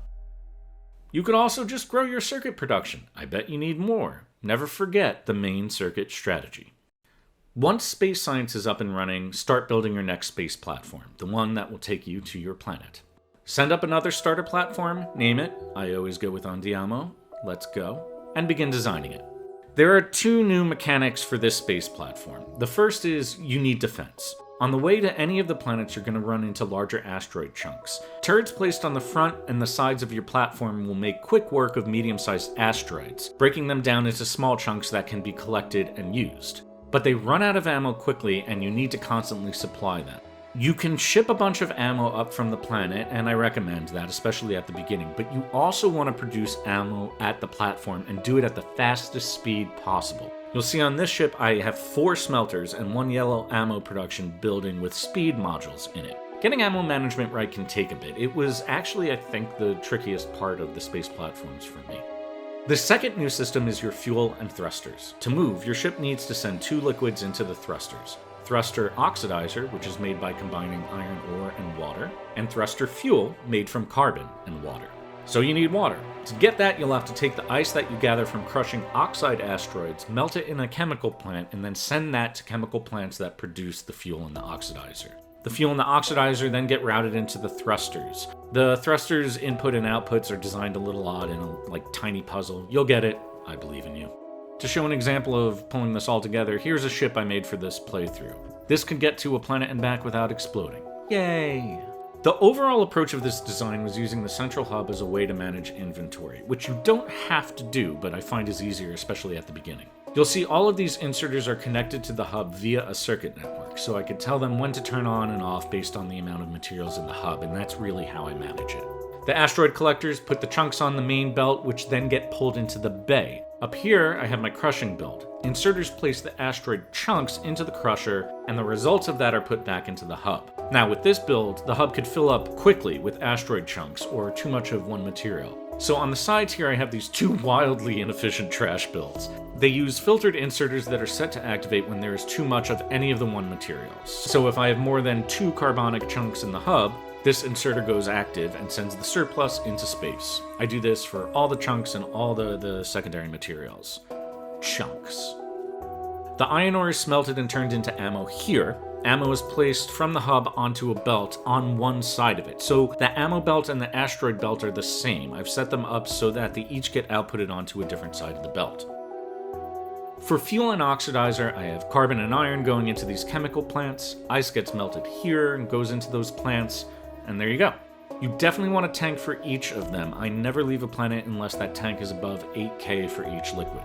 You could also just grow your circuit production. I bet you need more. Never forget the main circuit strategy. Once space science is up and running, start building your next space platform, the one that will take you to your planet. Send up another starter platform, name it, I always go with Andiamo, let's go, and begin designing it. There are 2 new mechanics for this space platform. The first is you need defense. On the way to any of the planets, you're going to run into larger asteroid chunks. Turrets placed on the front and the sides of your platform will make quick work of medium-sized asteroids, breaking them down into small chunks that can be collected and used. But they run out of ammo quickly and you need to constantly supply them. You can ship a bunch of ammo up from the planet, and I recommend that, especially at the beginning, but you also want to produce ammo at the platform and do it at the fastest speed possible. You'll see on this ship I have 4 smelters and 1 yellow ammo production building with speed modules in it. Getting ammo management right can take a bit. It was actually, I think, the trickiest part of the space platforms for me. The second new system is your fuel and thrusters. To move, your ship needs to send 2 liquids into the thrusters. Thruster oxidizer, which is made by combining iron ore and water, and thruster fuel, made from carbon and water. So you need water. To get that, you'll have to take the ice that you gather from crushing oxide asteroids, melt it in a chemical plant, and then send that to chemical plants that produce the fuel in the oxidizer. The fuel and the oxidizer then get routed into the thrusters. The thrusters' input and outputs are designed a little odd in a tiny puzzle. You'll get it. I believe in you. To show an example of pulling this all together, here's a ship I made for this playthrough. This could get to a planet and back without exploding. Yay! The overall approach of this design was using the central hub as a way to manage inventory, which you don't have to do, but I find is easier, especially at the beginning. You'll see all of these inserters are connected to the hub via a circuit network, so I could tell them when to turn on and off based on the amount of materials in the hub, and that's really how I manage it. The asteroid collectors put the chunks on the main belt, which then get pulled into the bay. Up here, I have my crushing build. Inserters place the asteroid chunks into the crusher, and the results of that are put back into the hub. Now, with this build, the hub could fill up quickly with asteroid chunks, or too much of one material. So on the sides here, I have these two wildly inefficient trash builds. They use filtered inserters that are set to activate when there is too much of any of the one materials. So if I have more than 2 carbonic chunks in the hub, this inserter goes active and sends the surplus into space. I do this for all the chunks and all the secondary materials. Chunks. The iron ore is smelted and turned into ammo here. Ammo is placed from the hub onto a belt on one side of it. So the ammo belt and the asteroid belt are the same. I've set them up so that they each get outputted onto a different side of the belt. For fuel and oxidizer, I have carbon and iron going into these chemical plants. Ice gets melted here and goes into those plants. And there you go. You definitely want a tank for each of them. I never leave a planet unless that tank is above 8K for each liquid.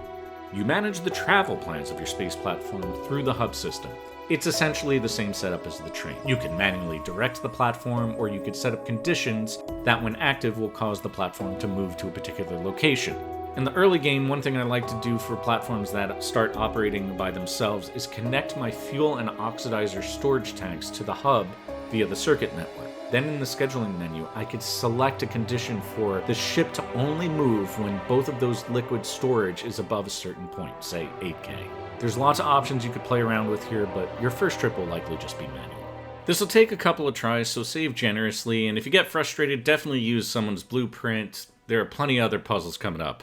You manage the travel plans of your space platform through the hub system. It's essentially the same setup as the train. You can manually direct the platform, or you could set up conditions that when active will cause the platform to move to a particular location. In the early game, one thing I like to do for platforms that start operating by themselves is connect my fuel and oxidizer storage tanks to the hub via the circuit network. Then in the scheduling menu, I could select a condition for the ship to only move when both of those liquid storage is above a certain point, say 8K. There's lots of options you could play around with here, but your first trip will likely just be manual. This will take a couple of tries, so save generously, and if you get frustrated, definitely use someone's blueprint. There are plenty of other puzzles coming up.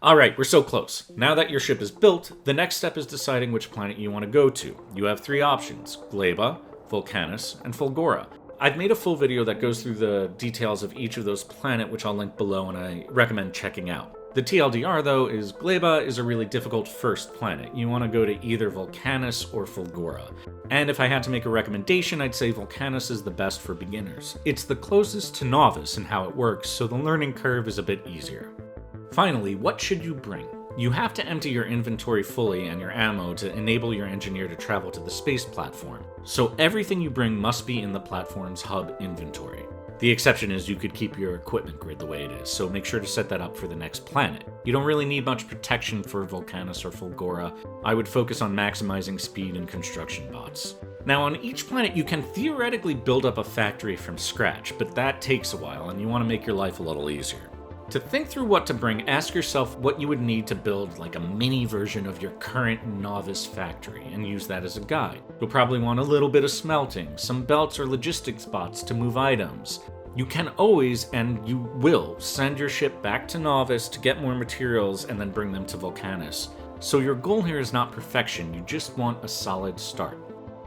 Alright, we're so close. Now that your ship is built, the next step is deciding which planet you want to go to. You have 3 options: Gleba, Vulcanus, and Fulgora. I've made a full video that goes through the details of each of those planets, which I'll link below and I recommend checking out. The TLDR, though, is Gleba is a really difficult first planet. You want to go to either Vulcanus or Fulgora. And if I had to make a recommendation, I'd say Vulcanus is the best for beginners. It's the closest to nauvis in how it works, so the learning curve is a bit easier. Finally, what should you bring? You have to empty your inventory fully and your ammo to enable your engineer to travel to the space platform. So everything you bring must be in the platform's hub inventory. The exception is you could keep your equipment grid the way it is, so make sure to set that up for the next planet. You don't really need much protection for Vulcanus or Fulgora. I would focus on maximizing speed and construction bots. Now on each planet you can theoretically build up a factory from scratch, but that takes a while and you want to make your life a little easier. To think through what to bring, ask yourself what you would need to build like a mini version of your current novice factory and use that as a guide. You'll probably want a little bit of smelting, some belts or logistics spots to move items. You can always, and you will, send your ship back to novice to get more materials and then bring them to Vulcanus. So your goal here is not perfection, you just want a solid start.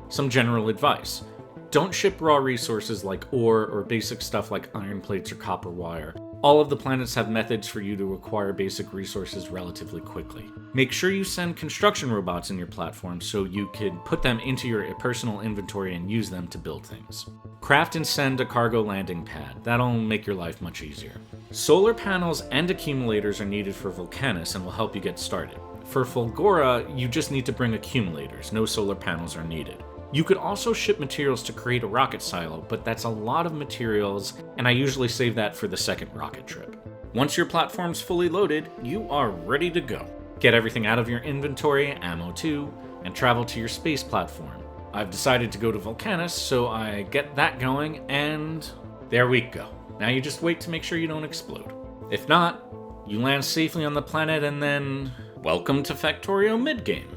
Some general advice. Don't ship raw resources like ore or basic stuff like iron plates or copper wire. All of the planets have methods for you to acquire basic resources relatively quickly. Make sure you send construction robots in your platform so you can put them into your personal inventory and use them to build things. Craft and send a cargo landing pad. That'll make your life much easier. Solar panels and accumulators are needed for Vulcanus and will help you get started. For Fulgora, you just need to bring accumulators. No solar panels are needed. You could also ship materials to create a rocket silo, but that's a lot of materials, and I usually save that for the second rocket trip. Once your platform's fully loaded, you are ready to go. Get everything out of your inventory, ammo too, and travel to your space platform. I've decided to go to Vulcanus, so I get that going, and there we go. Now you just wait to make sure you don't explode. If not, you land safely on the planet and then welcome to Factorio midgame.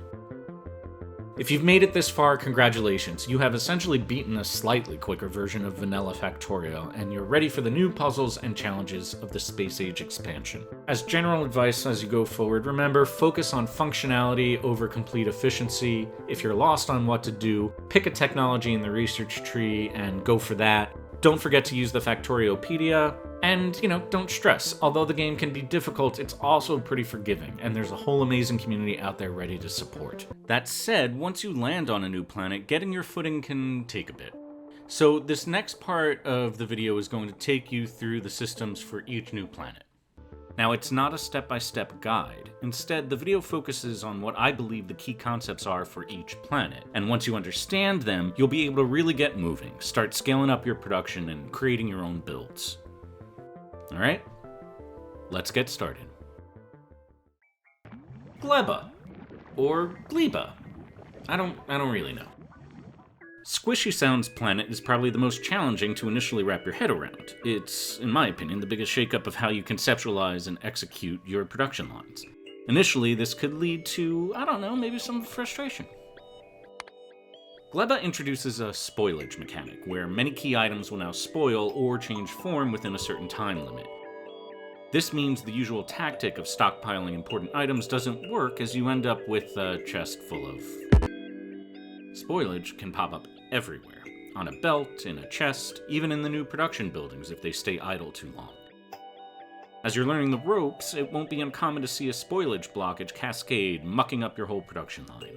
If you've made it this far, congratulations. You have essentially beaten a slightly quicker version of vanilla Factorio, and you're ready for the new puzzles and challenges of the Space Age expansion. As general advice as you go forward, remember, focus on functionality over complete efficiency. If you're lost on what to do, pick a technology in the research tree and go for that. Don't forget to use the Factoriopedia. And, don't stress. Although the game can be difficult, it's also pretty forgiving, and there's a whole amazing community out there ready to support. That said, once you land on a new planet, getting your footing can take a bit. So this next part of the video is going to take you through the systems for each new planet. Now, it's not a step-by-step guide. Instead, the video focuses on what I believe the key concepts are for each planet. And once you understand them, you'll be able to really get moving, start scaling up your production and creating your own builds. All right, let's get started. Gleba, or Gleba. I don't really know. Squishy Sounds planet is probably the most challenging to initially wrap your head around. It's, in my opinion, the biggest shakeup of how you conceptualize and execute your production lines. Initially, this could lead to, I don't know, maybe some frustration. Gleba introduces a spoilage mechanic, where many key items will now spoil or change form within a certain time limit. This means the usual tactic of stockpiling important items doesn't work, as you end up with a chest full of... Spoilage can pop up everywhere. On a belt, in a chest, even in the new production buildings if they stay idle too long. As you're learning the ropes, it won't be uncommon to see a spoilage blockage cascade, mucking up your whole production line.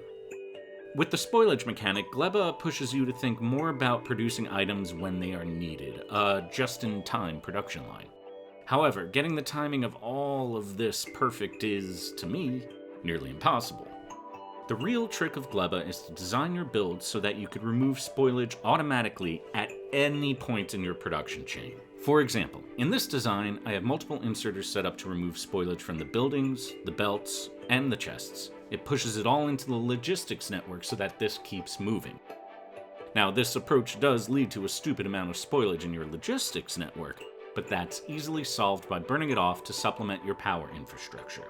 With the spoilage mechanic, Gleba pushes you to think more about producing items when they are needed, a just-in-time production line. However, getting the timing of all of this perfect is, to me, nearly impossible. The real trick of Gleba is to design your build so that you could remove spoilage automatically at any point in your production chain. For example, in this design, I have multiple inserters set up to remove spoilage from the buildings, the belts, and the chests. It pushes it all into the logistics network so that this keeps moving. Now, this approach does lead to a stupid amount of spoilage in your logistics network, but that's easily solved by burning it off to supplement your power infrastructure.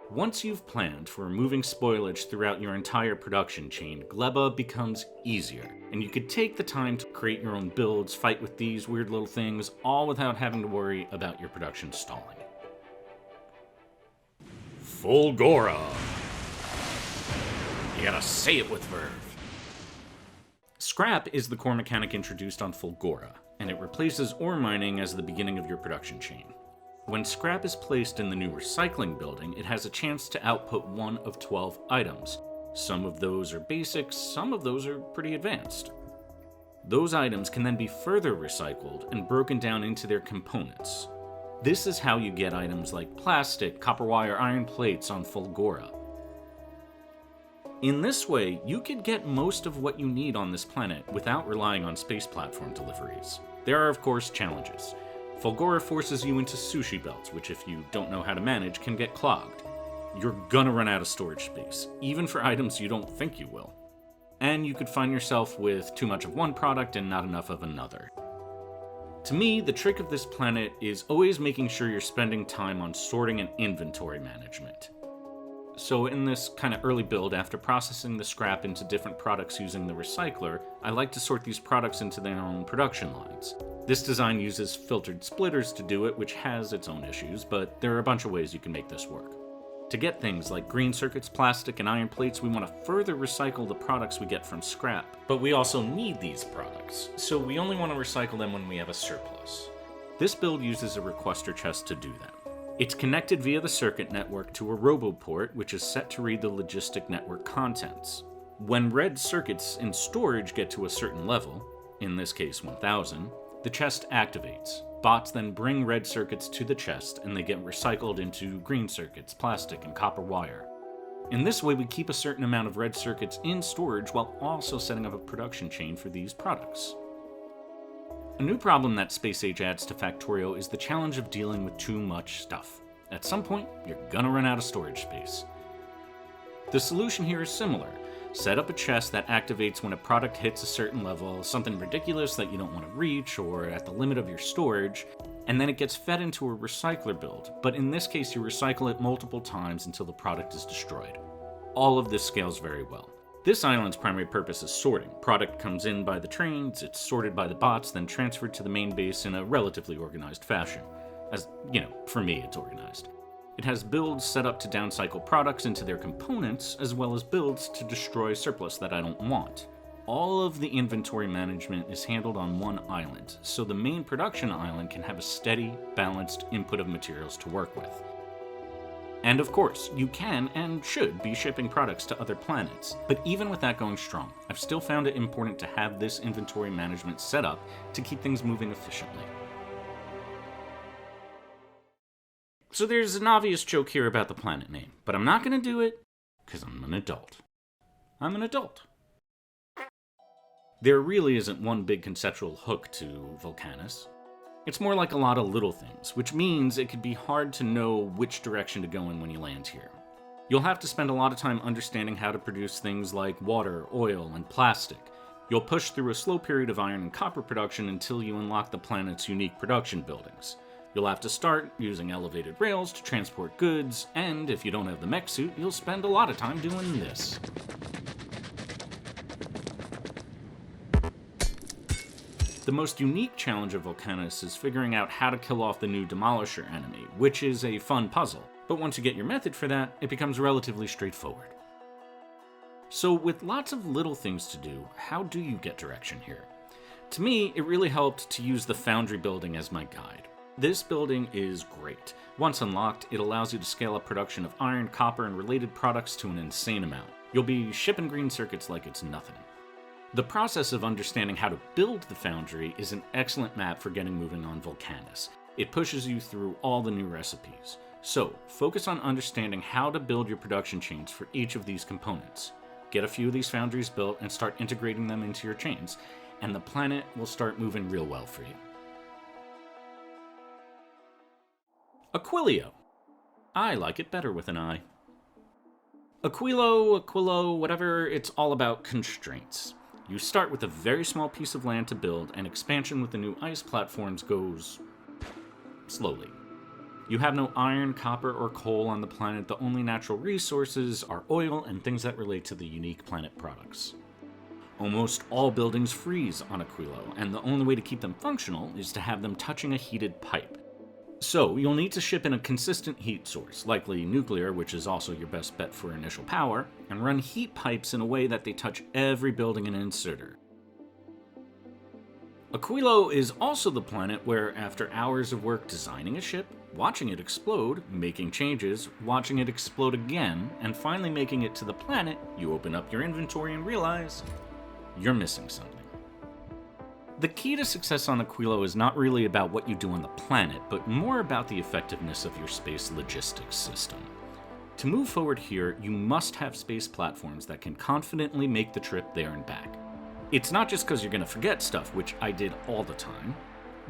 Once you've planned for removing spoilage throughout your entire production chain, Gleba becomes easier, and you could take the time to create your own builds, fight with these weird little things, all without having to worry about your production stalling. Fulgora. You gotta say it with verve. Scrap is the core mechanic introduced on Fulgora, and it replaces ore mining as the beginning of your production chain. When scrap is placed in the new recycling building, it has a chance to output one of 12 items. Some of those are basics, some of those are pretty advanced. Those items can then be further recycled and broken down into their components. This is how you get items like plastic, copper wire, iron plates on Fulgora. In this way, you could get most of what you need on this planet without relying on space platform deliveries. There are, of course, challenges. Fulgora forces you into sushi belts, which if you don't know how to manage, can get clogged. You're gonna run out of storage space, even for items you don't think you will. And you could find yourself with too much of one product and not enough of another. To me, the trick of this planet is always making sure you're spending time on sorting and inventory management. So in this kind of early build, after processing the scrap into different products using the recycler, I like to sort these products into their own production lines. This design uses filtered splitters to do it, which has its own issues, but there are a bunch of ways you can make this work. To get things like green circuits, plastic, and iron plates, we want to further recycle the products we get from scrap. But we also need these products, so we only want to recycle them when we have a surplus. This build uses a requester chest to do that. It's connected via the circuit network to a roboport, which is set to read the logistic network contents. When red circuits in storage get to a certain level, in this case 1000, the chest activates. Bots then bring red circuits to the chest, and they get recycled into green circuits, plastic, and copper wire. In this way, we keep a certain amount of red circuits in storage while also setting up a production chain for these products. A new problem that Space Age adds to Factorio is the challenge of dealing with too much stuff. At some point, you're gonna run out of storage space. The solution here is similar. Set up a chest that activates when a product hits a certain level, something ridiculous that you don't want to reach or at the limit of your storage, and then it gets fed into a recycler build, but in this case you recycle it multiple times until the product is destroyed. All of this scales very well. This island's primary purpose is sorting. Product comes in by the trains, it's sorted by the bots, then transferred to the main base in a relatively organized fashion. As, for me it's organized. It has builds set up to downcycle products into their components, as well as builds to destroy surplus that I don't want. All of the inventory management is handled on one island, so the main production island can have a steady, balanced input of materials to work with. And of course, you can and should be shipping products to other planets, but even with that going strong, I've still found it important to have this inventory management set up to keep things moving efficiently. So there's an obvious joke here about the planet name, but I'm not going to do it because I'm an adult. I'm an adult. There really isn't one big conceptual hook to Vulcanus. It's more like a lot of little things, which means it could be hard to know which direction to go in when you land here. You'll have to spend a lot of time understanding how to produce things like water, oil, and plastic. You'll push through a slow period of iron and copper production until you unlock the planet's unique production buildings. You'll have to start using elevated rails to transport goods, and if you don't have the mech suit, you'll spend a lot of time doing this. The most unique challenge of Vulcanus is figuring out how to kill off the new Demolisher enemy, which is a fun puzzle, but once you get your method for that, it becomes relatively straightforward. So with lots of little things to do, how do you get direction here? To me, it really helped to use the foundry building as my guide. This building is great. Once unlocked, it allows you to scale up production of iron, copper, and related products to an insane amount. You'll be shipping green circuits like it's nothing. The process of understanding how to build the foundry is an excellent map for getting moving on Vulcanus. It pushes you through all the new recipes. So, focus on understanding how to build your production chains for each of these components. Get a few of these foundries built and start integrating them into your chains, and the planet will start moving real well for you. Aquilo. I like it better with an I. Aquilo, whatever, it's all about constraints. You start with a very small piece of land to build, and expansion with the new ice platforms goes slowly. You have no iron, copper, or coal on the planet. The only natural resources are oil and things that relate to the unique planet products. Almost all buildings freeze on Aquilo, and the only way to keep them functional is to have them touching a heated pipe. So, you'll need to ship in a consistent heat source, likely nuclear, which is also your best bet for initial power, and run heat pipes in a way that they touch every building and inserter. Aquilo is also the planet where, after hours of work designing a ship, watching it explode, making changes, watching it explode again, and finally making it to the planet, you open up your inventory and realize you're missing something. The key to success on Aquilo is not really about what you do on the planet, but more about the effectiveness of your space logistics system. To move forward here, you must have space platforms that can confidently make the trip there and back. It's not just because you're going to forget stuff, which I did all the time.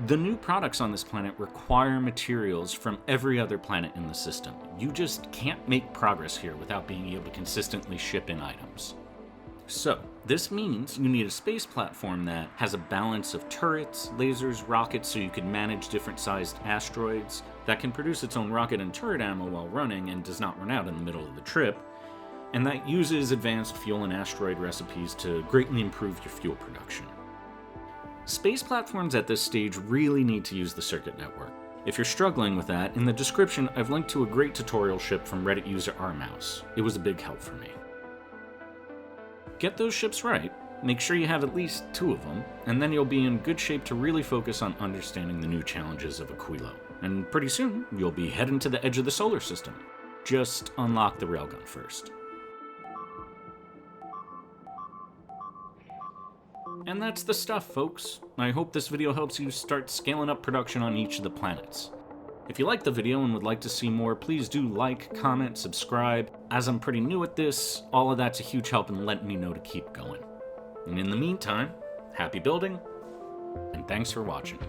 The new products on this planet require materials from every other planet in the system. You just can't make progress here without being able to consistently ship in items. So, this means you need a space platform that has a balance of turrets, lasers, rockets so you can manage different sized asteroids, that can produce its own rocket and turret ammo while running and does not run out in the middle of the trip, and that uses advanced fuel and asteroid recipes to greatly improve your fuel production. Space platforms at this stage really need to use the circuit network. If you're struggling with that, in the description I've linked to a great tutorial ship from Reddit user rmouse. It was a big help for me. Get those ships right, make sure you have at least 2 of them, and then you'll be in good shape to really focus on understanding the new challenges of Aquilo. And pretty soon, you'll be heading to the edge of the solar system. Just unlock the railgun first. And that's the stuff, folks. I hope this video helps you start scaling up production on each of the planets. If you liked the video and would like to see more, please do like, comment, subscribe. As I'm pretty new at this, all of that's a huge help in letting me know to keep going. And in the meantime, happy building, and thanks for watching.